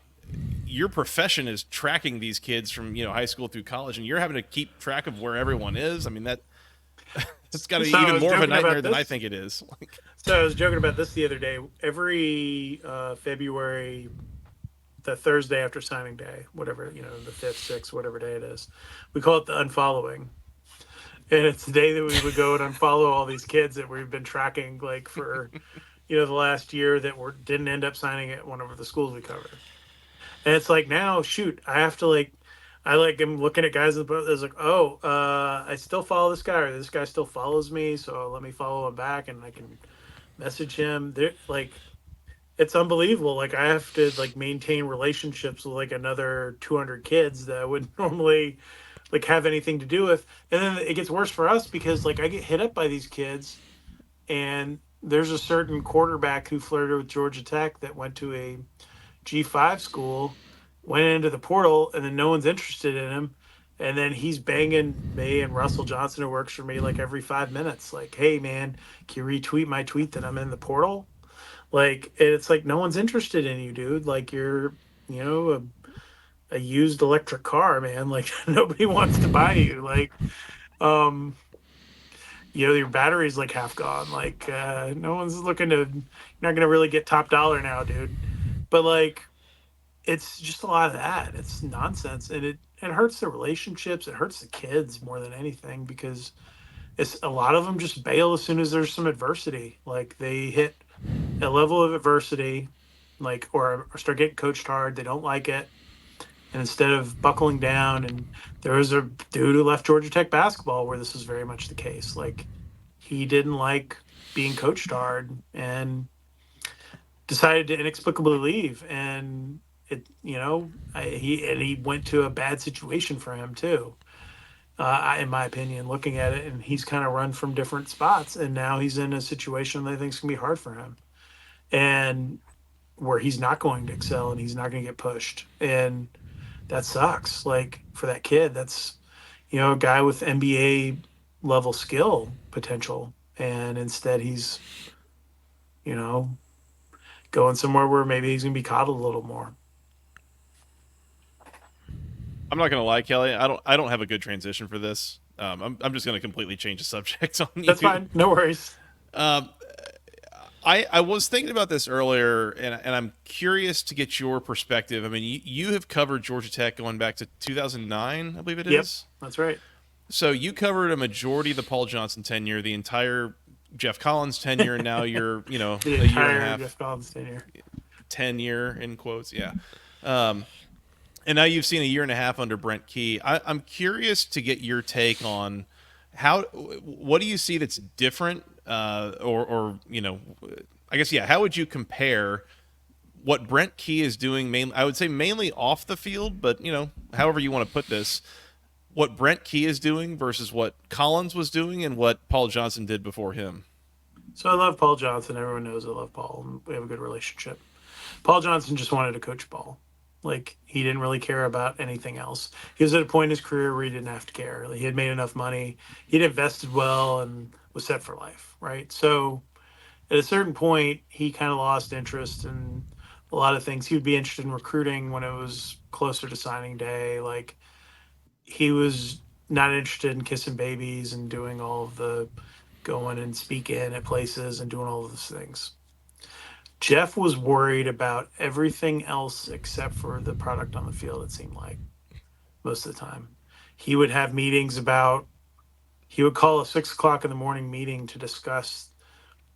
Your profession is tracking these kids from high school through college, and you're having to keep track of where everyone is. I mean that's got to be So I even was more of a joking about nightmare than I this. think it is. So I was joking about this the other day. Every February, the Thursday after signing day, whatever, the fifth, sixth, whatever day it is, we call it the unfollowing. And it's the day that we would go and unfollow all these kids that we've been tracking like for, the last year that didn't end up signing at one of the schools we cover. And it's like now, shoot, I have to like, I like am looking at guys in the boat. It's like, oh, I still follow this guy, or this guy still follows me, so let me follow him back, and I can message him. They're like, it's unbelievable. Like I have to like maintain relationships with like another 200 kids that I would normally like have anything to do with. And then it gets worse for us because like I get hit up by these kids, and there's a certain quarterback who flirted with Georgia Tech that went to a G5 school, went into the portal, and then no one's interested in him. And then he's banging me and Russell Johnson, who works for me, like every 5 minutes. Like, hey, man, can you retweet my tweet that I'm in the portal? Like, it's like no one's interested in you, dude. Like, you're, a used electric car, man. Like, nobody wants to buy you. Like, um, your battery's like half gone. Like, no one's looking to, you're not going to really get top dollar now, dude. But like, it's just a lot of that. It's nonsense, and it hurts the relationships. It hurts the kids more than anything because it's a lot of them just bail as soon as there's some adversity. Like they hit a level of adversity, like or start getting coached hard. They don't like it, and instead of buckling down, and there was a dude who left Georgia Tech basketball where this was very much the case. Like he didn't like being coached hard and decided to inexplicably leave, and he went to a bad situation for him too, in my opinion, looking at it. And he's kind of run from different spots, and now he's in a situation that I think is going to be hard for him, and where he's not going to excel and he's not going to get pushed, and that sucks. Like for that kid, that's a guy with NBA level skill potential, and instead he's you know going somewhere where maybe he's going to be coddled a little more. I'm not gonna lie, Kelly. I don't have a good transition for this. I'm just gonna completely change the subject on That's you. fine, no worries. Um, I was thinking about this earlier, and I'm curious to get your perspective. I mean, you have covered Georgia Tech going back to 2009, I believe it Yep, is. that's right. So you covered a majority of the Paul Johnson tenure, the entire Jeff Collins tenure, and now you're The a year and a entire half Jeff Collins tenure. tenure in quotes, yeah. Um, and now you've seen a year and a half under Brent Key. I'm curious to get your take on what do you see that's different, or I guess, yeah, how would you compare what Brent Key is doing, I would say mainly off the field, but however you want to put this, what Brent Key is doing versus what Collins was doing and what Paul Johnson did before him. So I love Paul Johnson. Everyone knows I love Paul, and we have a good relationship. Paul Johnson just wanted to coach ball. Like, he didn't really care about anything else. He was at a point in his career where he didn't have to care. Like, he had made enough money, he'd invested well, and was set for life, right? So at a certain point, he kind of lost interest in a lot of things. He would be interested in recruiting when it was closer to signing day. Like, he was not interested in kissing babies and doing all of the going and speaking at places and doing all of those things. Jeff was worried about everything else except for the product on the field, it seemed like, most of the time. He would have meetings about, he would call a 6 o'clock in the morning meeting to discuss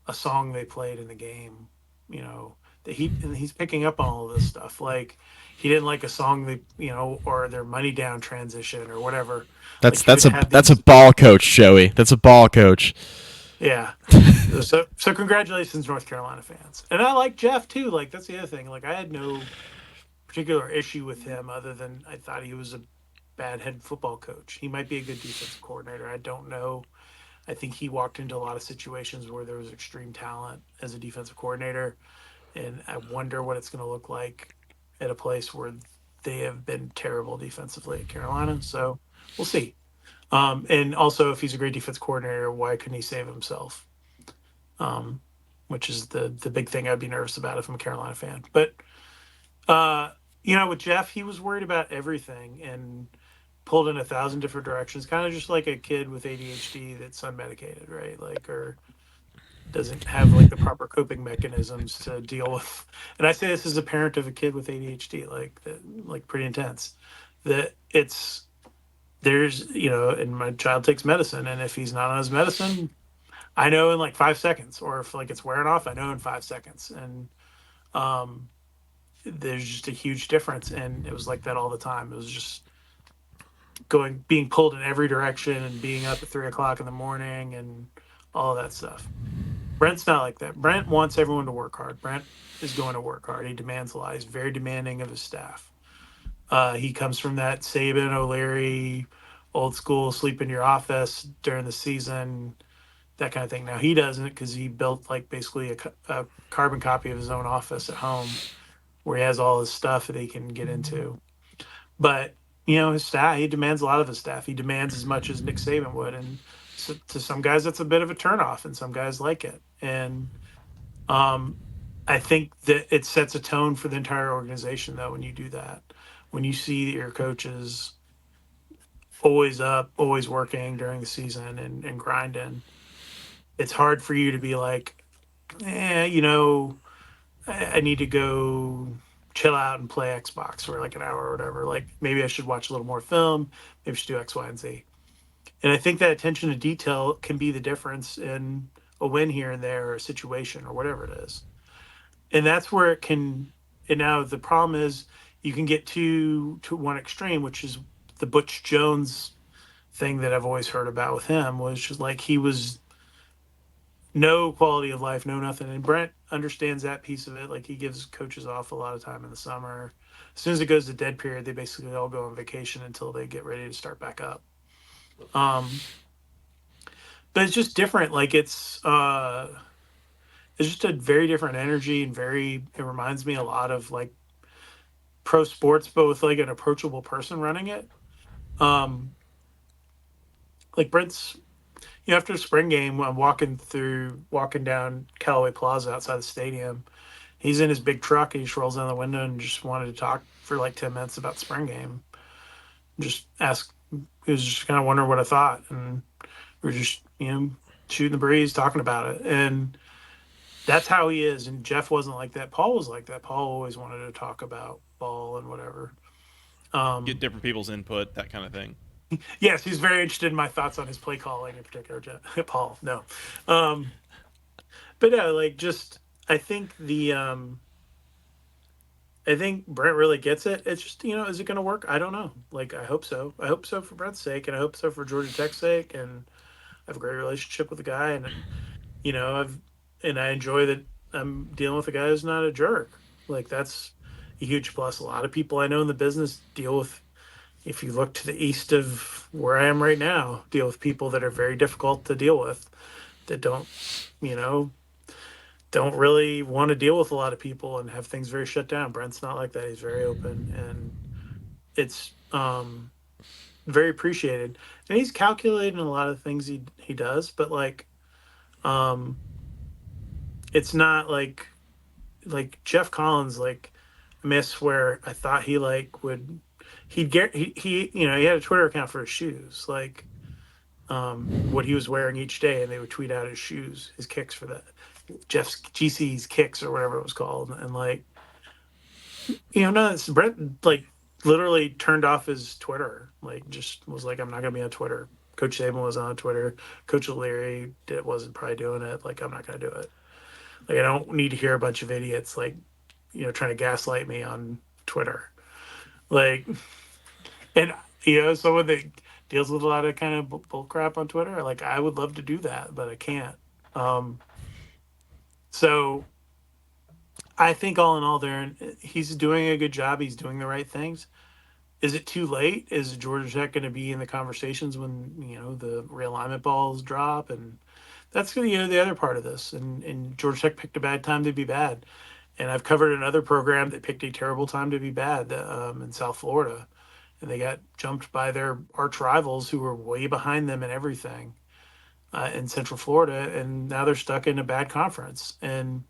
a song they played in the game, you know, that and he's picking up on all of this stuff. Like, he didn't like a song they, or their money down transition or whatever. That's Like, he would have that's a these, ball coach, Joey. That's a ball coach. yeah. So congratulations, North Carolina fans. And I like Jeff too. Like, that's the other thing. Like, I had no particular issue with him other than I thought he was a bad head football coach. He might be a good defensive coordinator. I don't know. I think he walked into a lot of situations where there was extreme talent as a defensive coordinator, and I wonder what it's going to look like at a place where they have been terrible defensively at Carolina. So we'll see. And also, if he's a great defense coordinator, why couldn't he save himself? Um, which is the big thing I'd be nervous about if I'm a Carolina fan. But uh, with Jeff, he was worried about everything and pulled in 1,000 different directions, kind of just like a kid with ADHD that's unmedicated, right? Like, or doesn't have like the proper coping mechanisms to deal with. And I say this as a parent of a kid with ADHD, like that, like pretty intense. That it's there's and my child takes medicine, and if he's not on his medicine, I know in like 5 seconds, or if like it's wearing off, I know in 5 seconds, and um, there's just a huge difference, and it was like that all the time. It was just being pulled in every direction, and being up at 3 o'clock in the morning, and all of that stuff. Brent's not like that. Brent wants everyone to work hard. Brent is going to work hard. He demands a lot. He's very demanding of his staff. He comes from that Saban, O'Leary, old school, sleep in your office during the season, that kind of thing. Now he doesn't, because he built like basically a carbon copy of his own office at home where he has all his stuff that he can get into. But his staff, he demands a lot of his staff. He demands as much as Nick Saban would, and so, to some guys that's a bit of a turnoff, and some guys like it. And um, I think that it sets a tone for the entire organization, though, when you do that. When you see that your coaches always up, always working during the season and grinding, it's hard for you to be like, I need to go chill out and play Xbox for like an hour or whatever. Like, maybe I should watch a little more film. Maybe I should do X, Y, and Z. And I think that attention to detail can be the difference in a win here and there, or a situation, or whatever it is. And that's where it can. And now the problem is, you can get to one extreme, which is the Butch Jones thing that I've always heard about with him, was just like he was no quality of life, no nothing. And Brent understands that piece of it. Like, he gives coaches off a lot of time in the summer. As soon as it goes to dead period, they basically all go on vacation until they get ready to start back up. Um, but it's just different. Like, it's just a very different energy, and it reminds me a lot of like pro sports, but with like an approachable person running it. Um, like Brent's, after a spring game, I'm walking down Callaway Plaza outside the stadium. He's in his big truck. He just rolls down the window and just wanted to talk for like 10 minutes about the spring game. Just ask. He was just kind of wondering what I thought, and we were just shooting the breeze, talking about it, and that's how he is. And Jeff wasn't like that. Paul was like that. Paul always wanted to talk about ball and whatever. Get Um, different people's input, that kind of thing. yes, he's very interested in my thoughts on his play calling in particular. Paul, no, um, but yeah, like, just I think I think Brent really gets it. It's just, is it going to work? I don't know. Like, I hope so. I hope so for Brent's sake, and I hope so for Georgia Tech's sake. And I have a great relationship with the guy, and I enjoy that I'm dealing with a guy who's not a jerk. Like that's a huge plus. A lot of people I know in the business deal with, if you look to the east of where I am right now, deal with people that are very difficult to deal with, that don't, you know, don't really want to deal with a lot of people and have things very shut down. Brent's not like that. He's very open, and it's very appreciated. And he's calculated in a lot of things he does, but like um it's not like Jeff Collins, like miss where I thought he like would he'd get he you know, he had a Twitter account for his shoes, like what he was wearing each day, and they would tweet out his shoes, his kicks for that Jeff's GC's kicks or whatever it was called. And like, no, it's Brent like literally turned off his Twitter, like just was like, I'm not gonna be on Twitter. Coach Saban was on Twitter. Coach O'Leary wasn't probably doing it. Like, I'm not gonna do it. Like, I don't need to hear a bunch of idiots like, trying to gaslight me on Twitter. Like, and someone that deals with a lot of kind of bull crap on Twitter, like I would love to do that, but I can't. Um, so I think all in all, there he's doing a good job. He's doing the right things. Is it too late? Is Georgia Tech going to be in the conversations when the realignment balls drop? And that's the other part of this. And Georgia Tech picked a bad time to be bad. And I've covered another program that picked a terrible time to be bad in South Florida, and they got jumped by their arch rivals who were way behind them in everything in Central Florida, and now they're stuck in a bad conference. And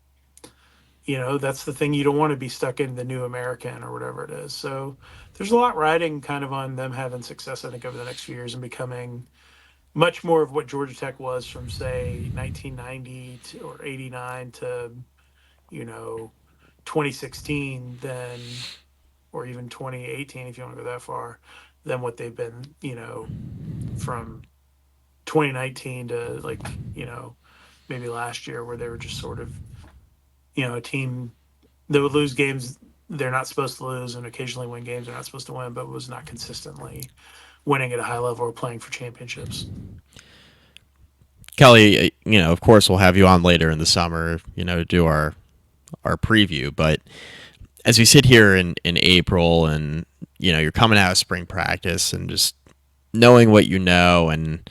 that's the thing, you don't want to be stuck in the new American or whatever it is. So there's a lot riding kind of on them having success, I think, over the next few years and becoming much more of what Georgia Tech was from say 1990 or 89 to you know 2016 than, or even 2018 if you want to go that far, than what they've been from 2019 to like maybe last year, where they were just sort of a team that would lose games they're not supposed to lose and occasionally win games they're not supposed to win, but was not consistently winning at a high level or playing for championships. Kelly, of course, we'll have you on later in the summer, to do our preview. But as we sit here in April, and you're coming out of spring practice, and just knowing what you know and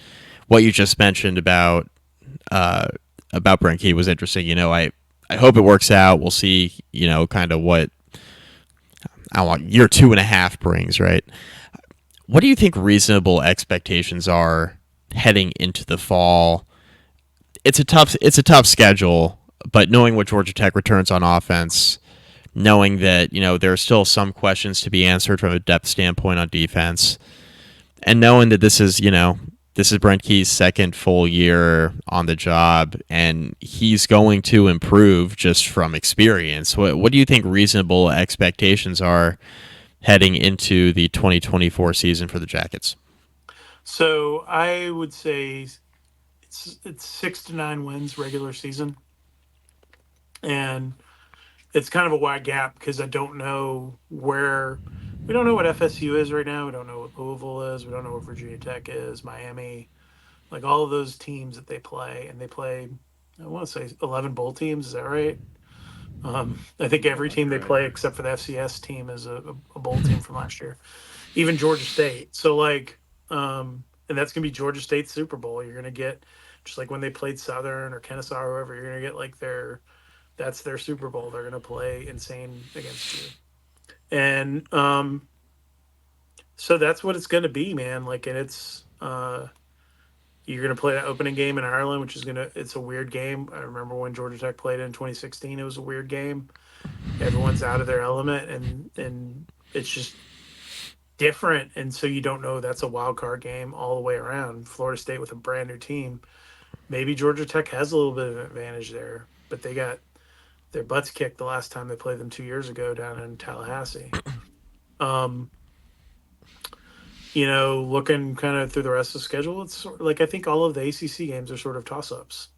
what you just mentioned about Brent Key was interesting. I hope it works out. We'll see. Kind of what I want year 2.5 brings. Right. What do you think reasonable expectations are heading into the fall? It's a tough schedule, but knowing what Georgia Tech returns on offense, knowing that there are still some questions to be answered from a depth standpoint on defense, and knowing that this is Brent Key's second full year on the job, and he's going to improve just from experience. What do you think reasonable expectations are heading into the 2024 season for the Jackets? So I would say it's 6 to 9 wins regular season, and it's kind of a wide gap because I don't know where. We don't know what FSU is right now. We don't know what Louisville is. We don't know what Virginia Tech is. Miami, like all of those teams that they play, and they play. I want to say 11 bowl teams. Is that right? I think every That's team they right. play except for the FCS team is a bowl team from last year. Even Georgia State. So like, and that's gonna be Georgia State's Super Bowl. You're gonna get just like when they played Southern or Kennesaw or whoever. You're gonna get like that's their Super Bowl. They're gonna play insane against you, and so that's what it's gonna be, man. Like, and it's you're gonna play that opening game in Ireland, which is it's a weird game. I remember when Georgia Tech played in 2016. It was a weird game. Everyone's out of their element, and it's just different, and so you don't know. That's a wild card game all the way around. Florida State with a brand new team. Maybe Georgia Tech has a little bit of an advantage there, but they got their butts kicked the last time they played them 2 years ago down in Tallahassee. Um, looking kind of through the rest of the schedule, it's like I think all of the ACC games are sort of toss ups.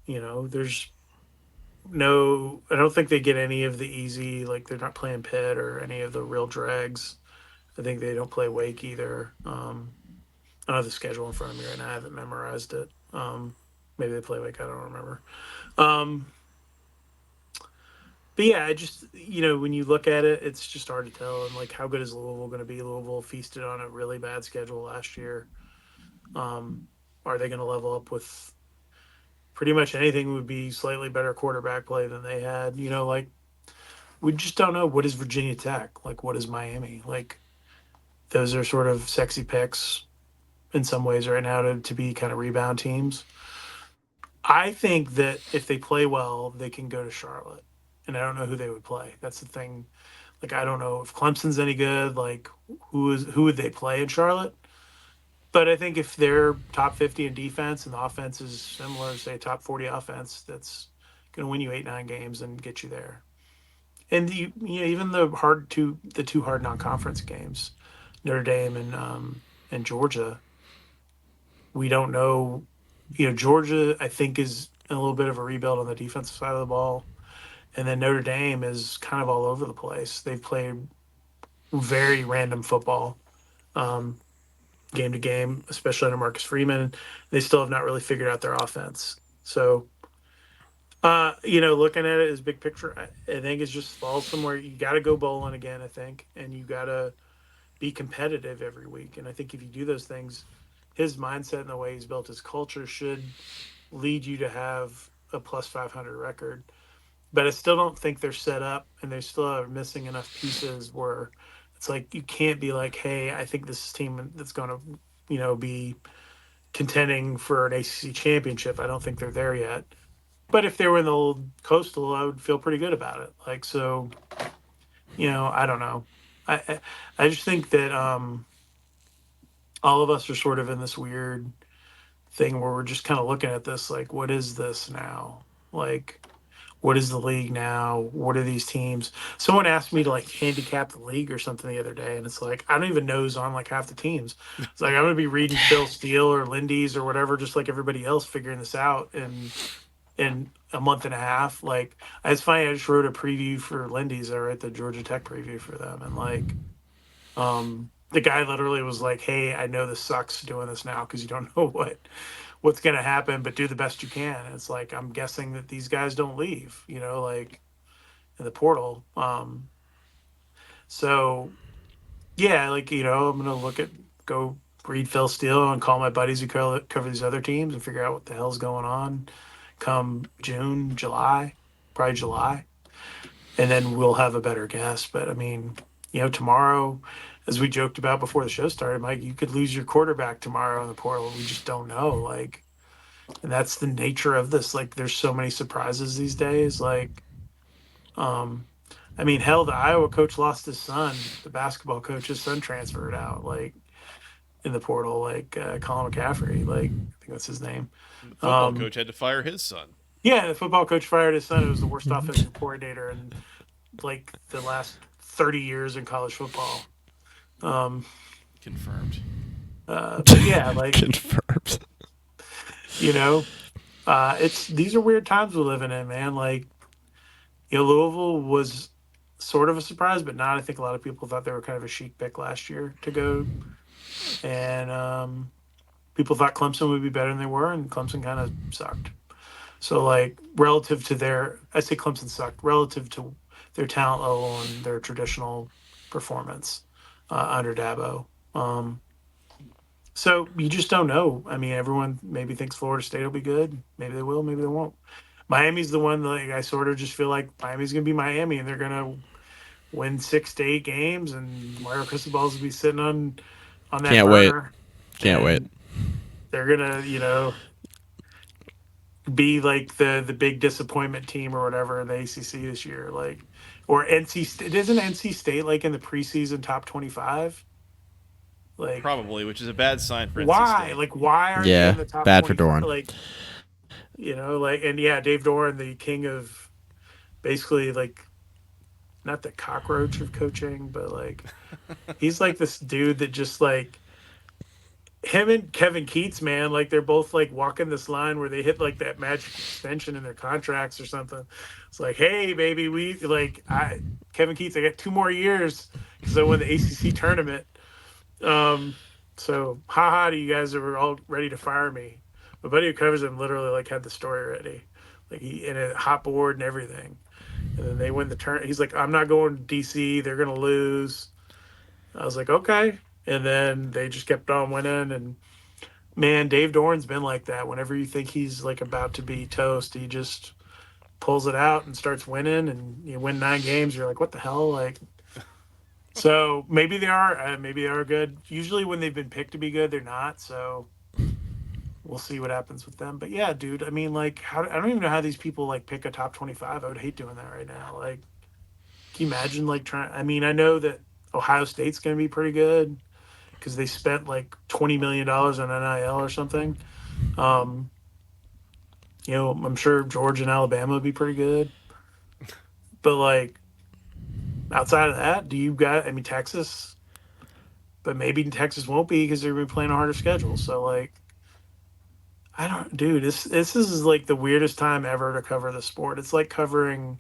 There's no, I don't think they get any of the easy, like they're not playing Pitt or any of the real dregs. I think they don't play Wake either. I don't have the schedule in front of me right now. I haven't memorized it. Maybe they play Wake. I don't remember. Um, but yeah, I just when you look at it, it's just hard to tell. And like, how good is Louisville going to be? Louisville feasted on a really bad schedule last year. Um, are they going to level up with pretty much anything? Would be slightly better quarterback play than they had. Like we just don't know. What is Virginia Tech? Like, what is Miami? Like, those are sort of sexy picks in some ways right now to be kind of rebound teams. I think that if they play well, they can go to Charlotte. And I don't know who they would play. That's the thing. Like, I don't know if Clemson's any good. Like, who would they play in Charlotte? But I think if they're top 50 in defense and the offense is similar, say top 40 offense, that's going to win you 8-9 games and get you there. And even the two hard non-conference games, Notre Dame and Georgia, we don't know. Georgia, I think, is a little bit of a rebuild on the defensive side of the ball. And then Notre Dame is kind of all over the place. They've played very random football, um, game to game, especially under Marcus Freeman. They still have not really figured out their offense. So, looking at it as big picture, I think it's just falls somewhere. You got to go bowling again, I think, and you got to be competitive every week. And I think if you do those things, his mindset and the way he's built his culture should lead you to have a plus 500 record. But I still don't think they're set up, and they still are missing enough pieces where it's like you can't be like, hey, I think this team that's going to, be contending for an ACC championship. I don't think they're there yet. But if they were in the old Coastal, I would feel pretty good about it. Like, so, I don't know. I just think that all of us are sort of in this weird thing where we're just kind of looking at this like, what is this now? Like, what is the league now? What are these teams? Someone asked me to like handicap the league or something the other day, and it's like I don't even know who's on like half the teams. It's like I'm gonna be reading Phil Steele or Lindy's or whatever, just like everybody else, figuring this out in a month and a half. Like it's funny, I just wrote a preview for Lindy's. I wrote the Georgia Tech preview for them, and like the guy literally was like, "Hey, I know this sucks doing this now because you don't know what's going to happen, but do the best you can." And it's like I'm guessing that these guys don't leave, like in the portal. So yeah, like I'm gonna go read Phil Steele and call my buddies who cover these other teams and figure out what the hell's going on. Come June, July, probably July, and then we'll have a better guess. But I mean, tomorrow, as we joked about before the show started, Mike, you could lose your quarterback tomorrow in the portal. We just don't know. Like, and that's the nature of this. Like, there's so many surprises these days. Like, um, I mean, hell, the Iowa coach lost his son. The basketball coach, his son transferred out. Like in the portal, like Colin McCaffrey. Like I think that's his name. And the football Um, coach had to fire his son. yeah, the football coach fired his son. It was the worst offensive coordinator in like the last 30 years in college football. Um, Confirmed. but yeah, like Confirmed. you know, it's these are weird times we're living in, man. Like Louisville was sort of a surprise, but not. I think a lot of people thought they were kind of a chic pick last year to go, and people thought Clemson would be better than they were, and Clemson kind of sucked. So like relative to I say Clemson sucked relative to their talent level and their traditional performance under Dabo. So you just don't know. I mean, everyone maybe thinks Florida State will be good. Maybe they will. Maybe they won't. Miami's the one that like, I sort of just feel like Miami's going to be Miami, and they're going to win 6 to 8 games, and Mario Cristobal's will be sitting on that Can't wait. burner, Can't wait. and they're gonna be like the big disappointment team or whatever in the ACC this year, like or NC State. Isn't NC State like in the preseason top 25? Like Probably, which is a bad sign for NC why? State. Like why aren't they Yeah, in the top bad for 25? Doran. Like like and yeah, Dave Doran, the king of basically like not the cockroach of coaching, but like he's like this dude that just like him and Kevin Keats, man, like they're both like walking this line where they hit like that magic extension in their contracts or something. It's like, hey, baby, Kevin Keats, I got 2 more years because I won the ACC tournament. Um, so haha, to you guys that were all ready to fire me. My buddy who covers him literally like had the story ready, like he in a hot board and everything. And then they win the turn. He's like, I'm not going to DC. They're going to lose. I was like, okay. And then they just kept on winning. And man, Dave Doran's been like that. Whenever you think he's like about to be toast, he just pulls it out and starts winning. And you win 9 games. You're like, what the hell? Like, so maybe they are good. Usually when they've been picked to be good, they're not. So we'll see what happens with them. But yeah, dude, I mean, like, I don't even know how these people like pick a top 25. I would hate doing that right now. Like, can you imagine like trying? I mean, I know that Ohio State's going to be pretty good because they spent like $20 million on NIL or something. Um, I'm sure Georgia and Alabama would be pretty good. But like outside of that, do you got? I mean, Texas, but maybe Texas won't be because they're going to be playing a harder schedule. So like, I don't, dude. This is like the weirdest time ever to cover the sport. It's like covering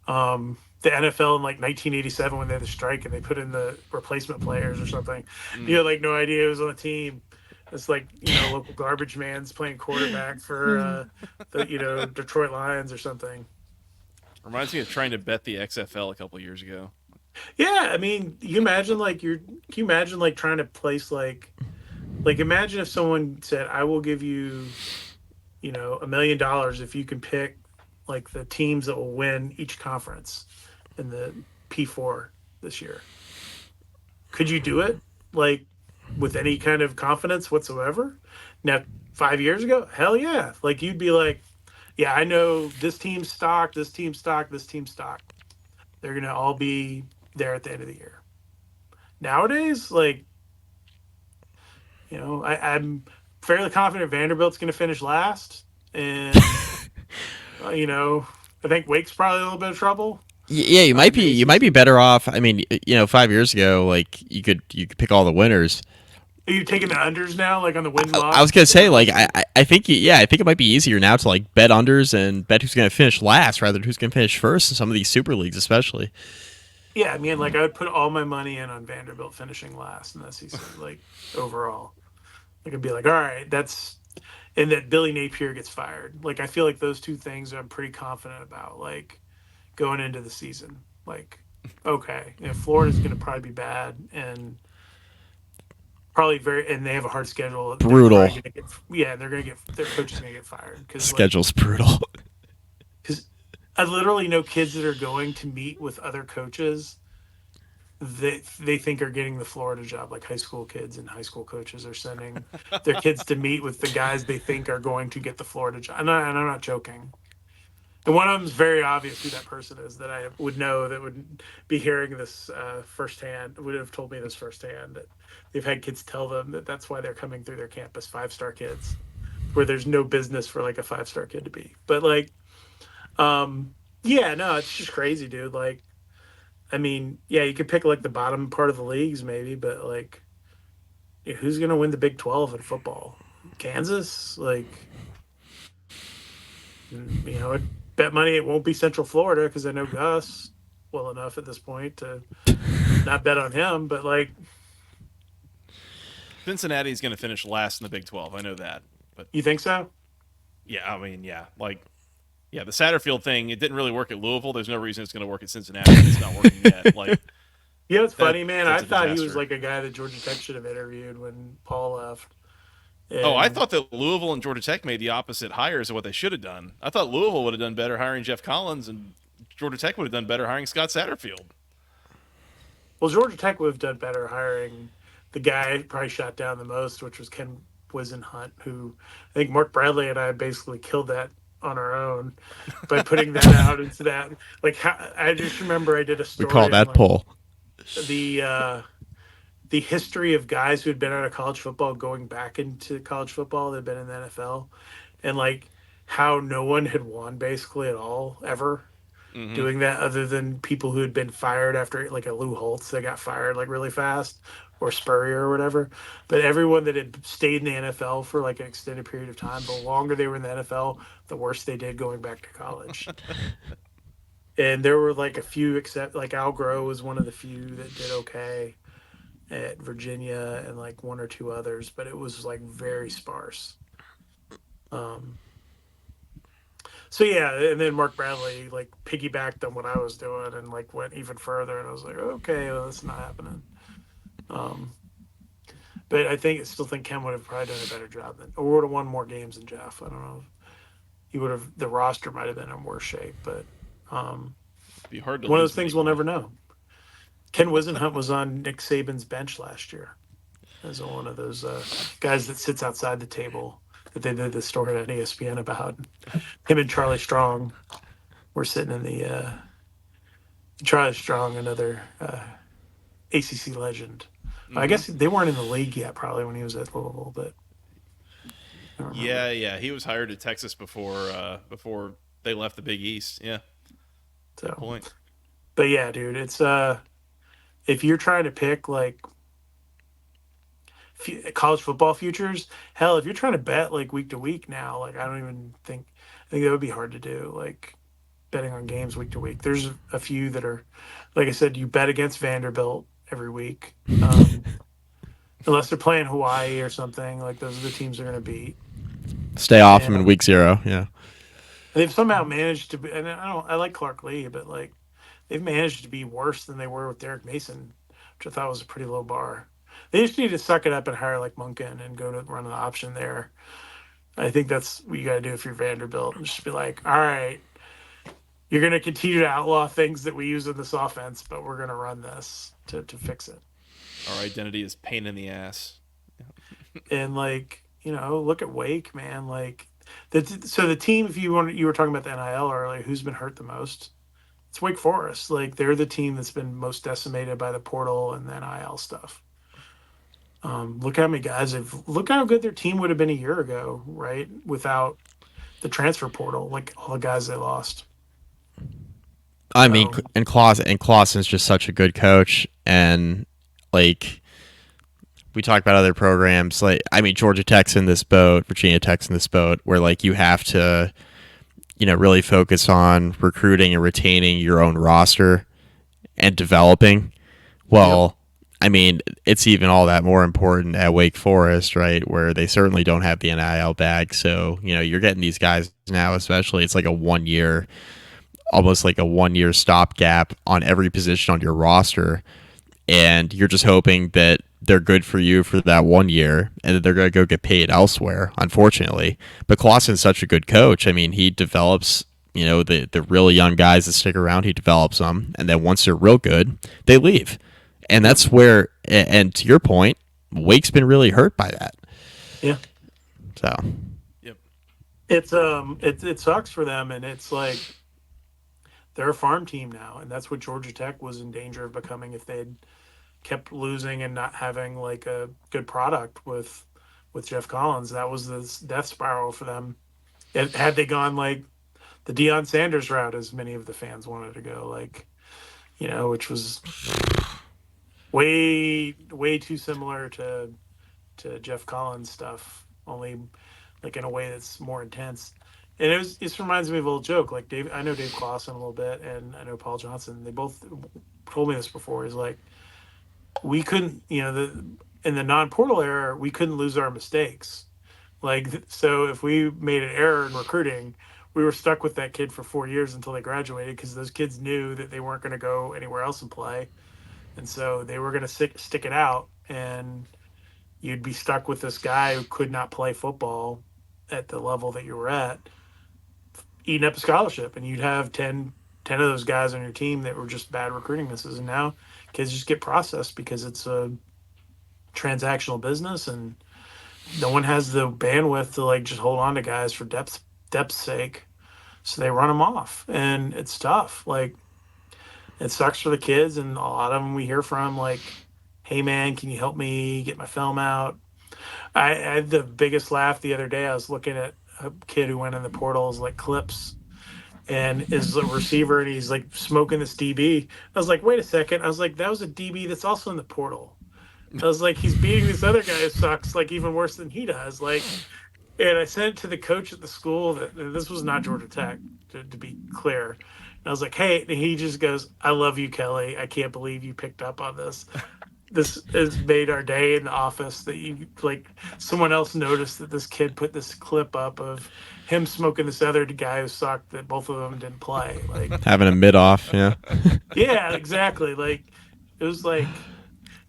the NFL in like 1987 when they had the strike and they put in the replacement players or something. You Mm. had like no idea it was on the team. It's like local garbage man's playing quarterback for the Detroit Lions or something. Reminds me of trying to bet the XFL a couple years ago. Yeah, I mean, can you imagine like trying to place like imagine if someone said, "I will give you $1 million if you can pick like the teams that will win each conference in the P4 this year." Could you do it like with any kind of confidence whatsoever? Now, 5 years ago, hell yeah. Like you'd be like, yeah, I know this team's stock, this team's stock, this team's stock. They're gonna all be there at the end of the year. Nowadays, like, I'm fairly confident Vanderbilt's gonna finish last. And I think Wake's probably a little bit of trouble Yeah, in the you might be ACC. better off. I mean, 5 years ago, like you could pick all the winners. Are you taking the unders now, like on the win I was gonna loss? say, like, I think I think it might be easier now to like bet unders and bet who's gonna finish last rather than who's gonna finish first in some of these super leagues, especially. Yeah, I mean, like I would put all my money in on Vanderbilt finishing last in the SEC, like overall. Like I'd be like, all right, and that Billy Napier gets fired. Like I feel like those two things I'm pretty confident about, like going into the season. Like, okay, Florida's going to probably be bad and and they have a hard schedule. They're probably Brutal. going to get, yeah, they're going to get, their coach is going to get fired Schedule's brutal. because I literally know kids that are going to meet with other coaches that they think are getting the Florida job, like high school kids and high school coaches are sending their kids to meet with the guys they think are going to get the Florida job. And I'm not joking. And one of them is very obvious who that person is that I would know that would be hearing this firsthand, would have told me this firsthand that they've had kids tell them that that's why they're coming through their campus, 5-star kids, where there's no business for like a 5-star kid to be. But like, yeah, no, it's just crazy, dude. Like, I mean, yeah, you could pick like the bottom part of the leagues maybe, but like, yeah, who's gonna win the Big 12 in football? Kansas? Like, I'd bet money it won't be Central Florida because I know Gus well enough at this point to not bet on him. But like, Cincinnati's going to finish last in the Big 12. I know that. But you think so? yeah, I mean, yeah. Like, yeah, the Satterfield thing, it didn't really work at Louisville. There's no reason it's going to work at Cincinnati. It's not working yet. Like, It's funny, man. I that's a thought he was disaster. like a guy that Georgia Tech should have interviewed when Paul left. Oh, I And thought that Louisville and Georgia Tech made the opposite hires of what they should have done. I thought Louisville would have done better hiring Jeff Collins, and Georgia Tech would have done better hiring Scott Satterfield. well, Georgia Tech would have done better hiring the guy probably shot down the most, which was Ken Wisenhunt, who I think Mark Bradley and I basically killed that on our own by putting that out into that. Like, I just remember I did a We call story on that like pull. the uh, the history of guys who had been out of college football going back into college football that had been in the NFL, and like how no one had won basically at all ever Mm-hmm. doing that other than people who had been fired after like a Lou Holtz that got fired like really fast or Spurrier or whatever. But everyone that had stayed in the NFL for like an extended period of time, the longer they were in the NFL, the worse they did going back to college. And there were like a few except like Al Groh was one of the few that did okay at Virginia and like one or two others, but it was like very sparse. Um, So yeah, and then Mark Bradley like piggybacked on what I was doing and like went even further, and I was like, okay, well, that's not happening. Um, but still think Ken would have probably done a better job than, or would have won more games than Jeff. I don't know. He would have. The roster might have been in worse shape, but It'd be hard to one of lose those things Mike we'll White. never know. Ken Wisenhunt was on Nick Saban's bench last year as one of those guys that sits outside the table that they did the story on ESPN about. Him and Charlie Strong were sitting in the Charlie Strong, another ACC legend. I Hmm. guess they weren't in the league yet, probably when he was at Louisville, but I don't remember. Yeah, he was hired at Texas before they left the Big East. Yeah, good So, point. but yeah, dude, it's if you're trying to pick like college football futures, hell, if you're trying to bet like week to week now, like I don't even think I think that would be hard to do. Like betting on games week to week. There's a few that are, like I said, you bet against Vanderbilt every week. Unless they're playing Hawaii or something, like those are the teams they're going to beat. Stay off him in And week 0. Yeah. they've somehow managed to be. And I like Clark Lee, but like they've managed to be worse than they were with Derek Mason, which I thought was a pretty low bar. They just need to suck it up and hire like Munkin and go to run an option there. I think that's what you got to do if you're Vanderbilt, and just be like, all right, you're going to continue to outlaw things that we use in this offense, but we're going to run this to fix it. Our identity is pain in the ass. And like, look at Wake, man. Like, so the team, if you were talking about the NIL earlier, who's been hurt the most? It's Wake Forest. Like, they're the team that's been most decimated by the portal and the NIL stuff. Look how many guys have. Look how good their team would have been a year ago, right? Without the transfer portal, like all the guys they lost. I mean, So Clausen's just such a good coach, and like we talk about other programs, like I mean, Georgia Tech's in this boat, Virginia Tech's in this boat, where like you have to, really focus on recruiting and retaining your own roster and developing. yep, Well, I mean, it's even all that more important at Wake Forest, right? Where they certainly don't have the NIL bag. So, you're getting these guys now, especially it's like a 1 year, almost like a 1 year stopgap on every position on your roster. And you're just hoping that they're good for you for that 1 year and that they're going to go get paid elsewhere, unfortunately. But Clausen's such a good coach. I mean, he develops, the really young guys that stick around, he develops them. And then once they're real good, they leave. And yep, that's where, and to your point, Wake's been really hurt by that. yeah. So, Yep. It sucks for them, and it's like they're a farm team now, and that's what Georgia Tech was in danger of becoming if they'd kept losing and not having like a good product with Jeff Collins. That was the death spiral for them. Had they gone like the Deion Sanders route, as many of the fans wanted to go, like which was way too similar to Jeff Collins stuff, only like in a way that's more intense. And it just reminds me of a little joke. Like I know Dave Clawson a little bit, and I know Paul Johnson. They both told me this before. He's like, we couldn't, in the non-portal era, we couldn't lose our mistakes. Like, so if we made an error in recruiting, we were stuck with that kid for 4 years until they graduated because those kids knew that they weren't going to go anywhere else and play, and so they were going to stick it out, and you'd be stuck with this guy who could not play football at the level that you were at, eating up a scholarship, and you'd have 10 of those guys on your team that were just bad recruiting misses. And now kids just get processed because it's a transactional business, and no one has the bandwidth to like just hold on to guys for depth's sake. So they run them off, and it's tough. Like, it sucks for the kids, and a lot of them we hear from like, "Hey man, can you help me get my film out?" I had the biggest laugh the other day. I was looking at a kid who went in the portals like clips and is a receiver, and he's like smoking this DB. I was like, wait a second. I was like, that was a DB that's also in the portal. I was like, he's beating this other guy who sucks like even worse than he does. Like, and I sent it to the coach at the school that this was not Georgia Tech, to be clear. And I was like, hey, and he just goes, I love you, Kelly. I can't believe you picked up on this. this has made our day in the office that you like someone else noticed that this kid put this clip up of him smoking this other guy who sucked that both of them didn't play. Like, Having a mid off, yeah. yeah, exactly. Like, it was like,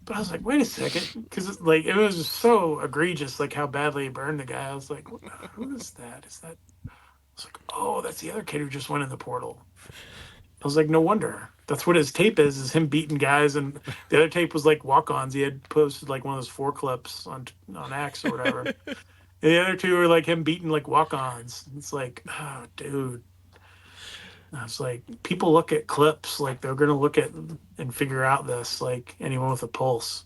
but I was like, wait a second, because like it was just so egregious, like how badly he burned the guy. I was like, who is that? Is that? I was like, oh, that's the other kid who just went in the portal. I was like, no wonder. That's what his tape is him beating guys. And the other tape was like walk-ons. He had posted like one of those 4 clips on X or whatever. And the other two were like him beating like walk-ons. It's like, oh, dude. I was like, people look at clips, like they're gonna look at and figure out this, like anyone with a pulse,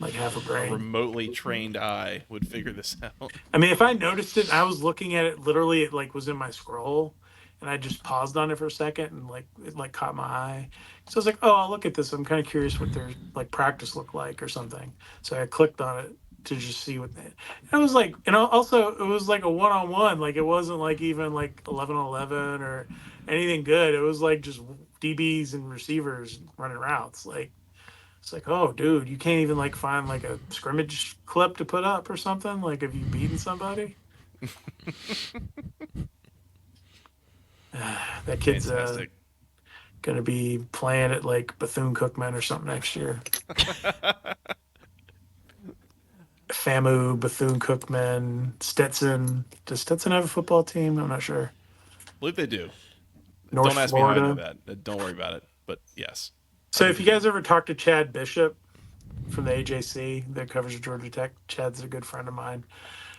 like half a A brain. remotely trained eye would figure this out. I mean, if I noticed it, I was looking at it literally. It like was in my scroll, and I just paused on it for a second, and like it like caught my eye. So I was like, "Oh, I'll look at this. I'm kind of curious what their like practice looked like or something." So I clicked on it to just see what they. And it was like, and also it was like a one-on-one. Like it wasn't like even like 11-on-11 or anything good. It was like just DBs and receivers running routes. Like it's like, oh, dude, you can't even like find like a scrimmage clip to put up or something. Like, have you beaten somebody? That kid's Fantastic. gonna be playing at like Bethune Cookman or something next year. FAMU, Bethune Cookman, Stetson. Does Stetson have a football team? I'm not sure. I believe they do. North Don't ask me how I know Florida. that. Don't worry about it. But yes, I So if believe you they guys do. ever talk to Chad Bishop from the AJC that covers Georgia Tech, Chad's a good friend of mine.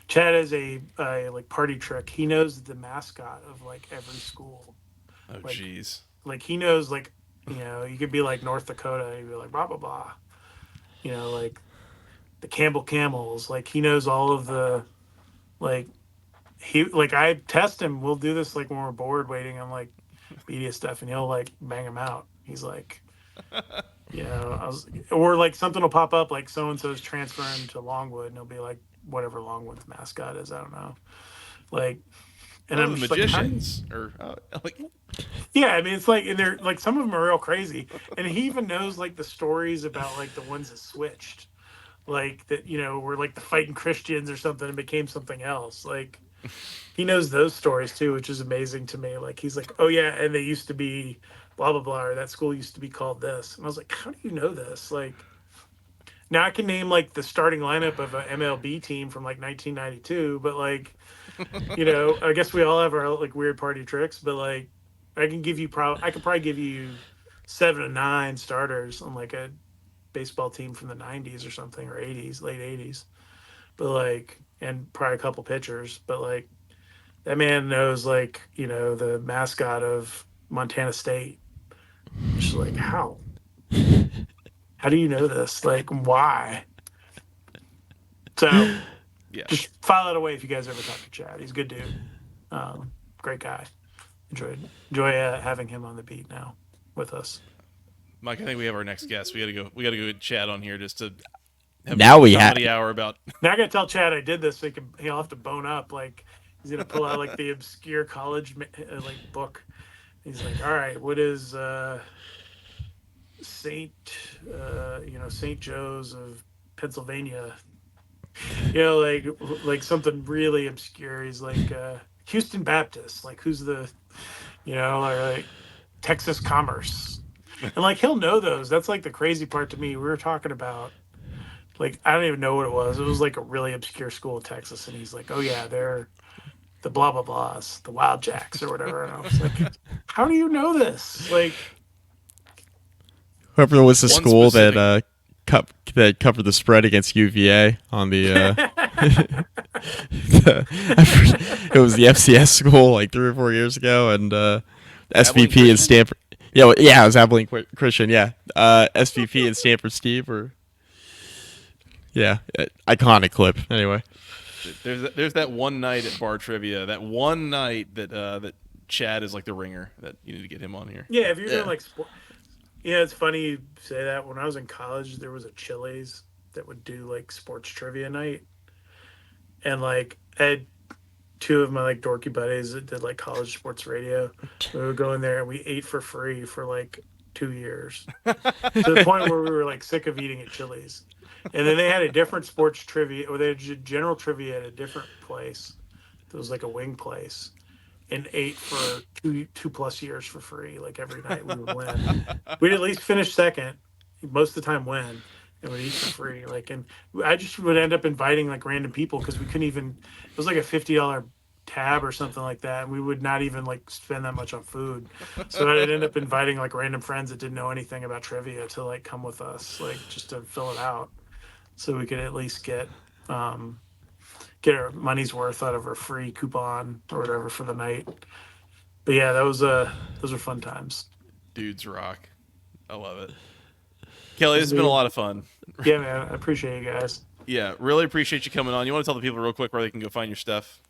Chad is a like party trick. He knows the mascot of like every school. Oh, Like jeez. like he knows like you could be like North Dakota and he'd be like blah blah blah. Like the Campbell Camels. Like he knows all of the like he like I test him. We'll do this like when we're bored waiting on like media stuff and he'll like bang him out. He's like I was or like something will pop up like so and so's transferring to Longwood and he'll be like whatever Longwood's mascot is. I don't know. Like and Oh, I'm the just like, how do you magicians, or like, yeah, I mean, it's like, and they're like, some of them are real crazy. And he even knows like the stories about like the ones that switched, like that, were like the fighting Christians or something and became something else. Like he knows those stories too, which is amazing to me. Like he's like, oh yeah, and they used to be blah, blah, blah, or that school used to be called this. And I was like, how do you know this? Like now I can name like the starting lineup of an MLB team from like 1992, but like, I guess we all have our like weird party tricks, but like I could probably give you 7 to 9 starters on like a baseball team from the 90s or something or 80s, late 80s. But like and probably a couple pitchers, but like that man knows like, the mascot of Montana State. Just like how? How do you know this? Like why? So yeah. just file that away if you guys ever talk to Chad. He's a good dude. Great guy. Enjoy having him on the beat now with us. Mike, I think we have our next guest. We got to go. We got to go chat on here just to have Now a we have. comedy hour about. Now I gotta tell Chad I did this so he'll have to bone up. Like he's gonna pull out like the obscure college like book. He's like, all right, what is Saint Saint Joe's of Pennsylvania? Like something really obscure. He's like Houston Baptist. Like who's the like Texas Commerce. And like he'll know those. That's like the crazy part to me. We were talking about like I don't even know what it was. It was like a really obscure school in Texas, and he's like, "Oh yeah, they're the blah blah blahs, the Wild Jacks or whatever." And I was like, "How do you know this?" Like, Whoever was the One school specific- that that covered the spread against UVA on the it was the FCS school like 3 or 4 years ago, and SVP and Stanford. Yeah, it was Abilene Christian. Yeah, SVP and Stanford Steve were. Yeah, iconic clip. Anyway, There's that one night at bar trivia. That one night that Chad is like the ringer. That you need to get him on here. yeah, if you're doing like sport, it's funny you say that. When I was in college, there was a Chili's that would do like sports trivia night, and like I had 2 of my like dorky buddies that did like college sports radio. We would go in there and we ate for free for like 2 years, to the point where we were like sick of eating at Chili's. And then they had a different sports trivia, or they had general trivia at a different place. It was like a wing place, and ate for two plus years for free. Like every night we would win. We'd at least finish second, most of the time win, and we'd eat for free. Like, and I just would end up inviting like random people because we couldn't even. It was like a $50 tab or something like that, and we would not even like spend that much on food. So I'd end up inviting like random friends that didn't know anything about trivia to like come with us, like just to fill it out, so we could at least get our money's worth out of our free coupon or whatever for the night. But yeah, those were fun times. Dudes rock. I love it. Kelly, this has been a lot of fun. Yeah, man, I appreciate you guys. Yeah, really appreciate you coming on. You want to tell the people real quick where they can go find your stuff?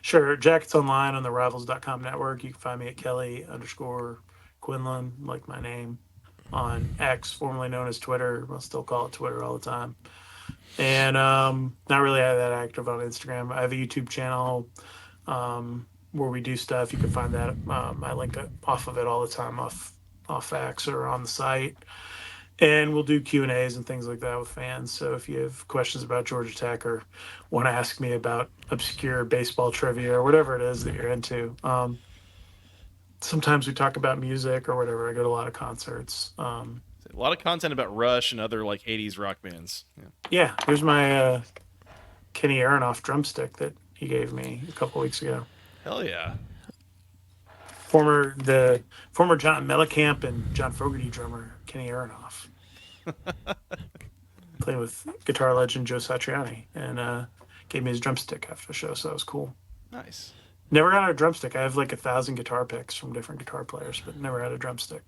Sure. Jackets online on the Rivals.com network. You can find me at Kelly_Quinlan, like my name, on X, formerly known as Twitter. I'll still call it Twitter all the time. And not really that active on Instagram. I have a YouTube channel where we do stuff. You can find that. I link off of it all the time off X or on the site. And we'll do Q&As and things like that with fans. So if you have questions about Georgia Tech or want to ask me about obscure baseball trivia or whatever it is that you're into, sometimes we talk about music or whatever. I go to a lot of concerts. A lot of content about Rush and other like 80s rock bands. Yeah, here's my Kenny Aronoff drumstick that he gave me a couple weeks ago. Hell yeah. Former John Mellencamp and John Fogerty drummer Kenny Aronoff. Played with guitar legend Joe Satriani, and gave me his drumstick after the show, so that was cool. Nice. Never got a drumstick. I have like 1,000 guitar picks from different guitar players, but never had a drumstick.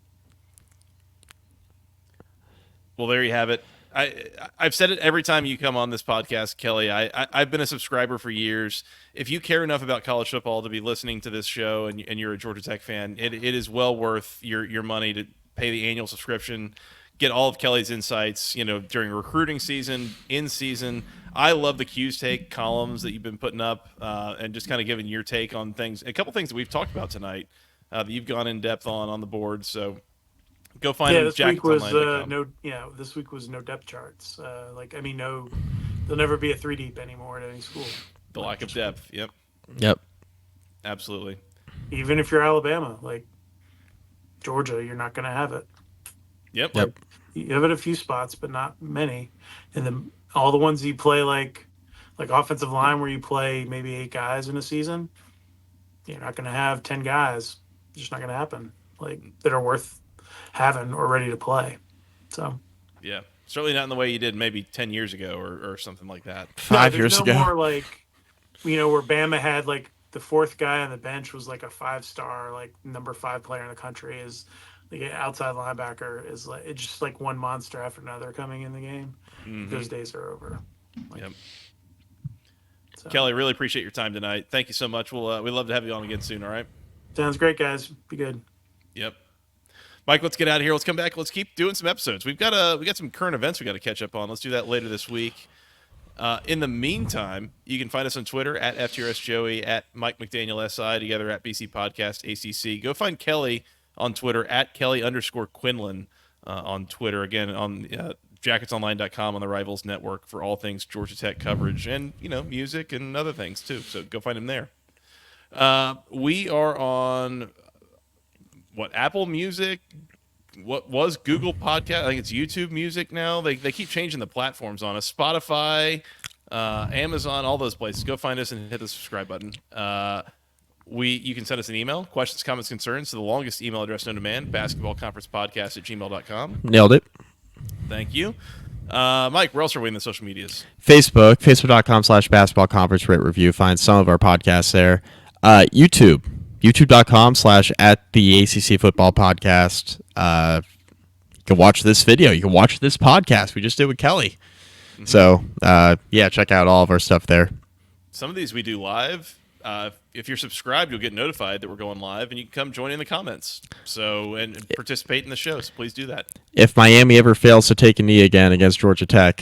Well, there you have it. I've said it every time you come on this podcast, Kelly. I've been a subscriber for years. If you care enough about college football to be listening to this show and you're a Georgia Tech fan, it is well worth your money to pay the annual subscription, get all of Kelly's insights, during recruiting season, in season. I love the Q's Take columns that you've been putting up and just kind of giving your take on things. A couple things that we've talked about tonight that you've gone in depth on the board. So go find them. This week was this week was no depth charts. There'll never be a 3 deep anymore at any school. The lack of depth. Yep. Absolutely. Even if you're Alabama, like Georgia, you're not going to have it. Yep. You have it a few spots, but not many. And then all the ones you play like offensive line where you play maybe 8 guys in a season, you're not going to have 10 guys. It's just not going to happen. Like that are worth having or ready to play. So yeah, certainly not in the way you did maybe 10 years ago or something like that. 5 years ago. More like, where Bama had like the 4th guy on the bench was like a 5-star, like number 5 player in the country, is like an outside linebacker, is like it's just like one monster after another coming in the game. Mm-hmm. Those days are over. Yep. So. Kelly, really appreciate your time tonight. Thank you so much. We'd love to have you on again soon. All right. Sounds great, guys. Be good. Yep. Mike, let's get out of here. Let's come back. Let's keep doing some episodes. We got some current events we got to catch up on. Let's do that later this week. In the meantime, you can find us on Twitter at FTRSJoey, at Mike McDaniel SI, together at BC Podcast ACC. Go find Kelly on Twitter at Kelly_Quinlan on Twitter. Again, on jacketsonline.com on the Rivals Network for all things Georgia Tech coverage and, music and other things too. So go find him there. We are on Apple Music, what was Google Podcast. I think it's YouTube Music now. They keep changing the platforms on us. Spotify, Amazon, all those places. Go find us and hit the subscribe button. You can send us an email, questions, comments, concerns, to the longest email address known to man, basketballconferencepodcast@gmail.com. Nailed it. Thank you. Mike, where else are we in the social medias? Facebook.com/basketball conference rate review. Find some of our podcasts there. YouTube.com/@the ACC football podcast. You can watch this video. You can watch this podcast we just did with Kelly. Mm-hmm. So, check out all of our stuff there. Some of these we do live. If you're subscribed, you'll get notified that we're going live, and you can come join in the comments. So, and participate in the show. So please do that. If Miami ever fails to take a knee again against Georgia Tech,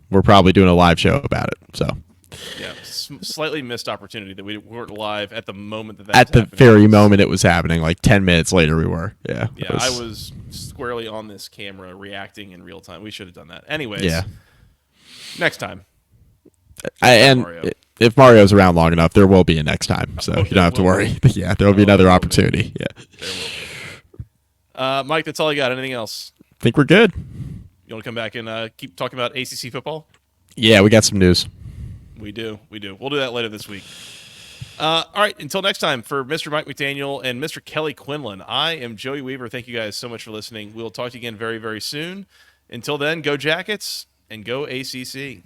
we're probably doing a live show about it. So, yeah. slightly missed opportunity that we weren't live at the moment that At was the happening. very moment it was happening, like 10 minutes later we were. Yeah. Yeah, I was squarely on this camera reacting in real time. We should have done that. Anyways, Yeah. next time. And Mario. if Mario's around long enough, there will be a next time. So you don't have to will worry. Yeah, there will be another opportunity. Yeah. There will be. Mike, that's all I got. Anything else? I think we're good. You want to come back and keep talking about ACC football? Yeah, we got some news. We do. We'll do that later this week. All right. Until next time, for Mr. Mike McDaniel and Mr. Kelly Quinlan, I am Joey Weaver. Thank you guys so much for listening. We'll talk to you again very, very soon. Until then, go Jackets and go ACC.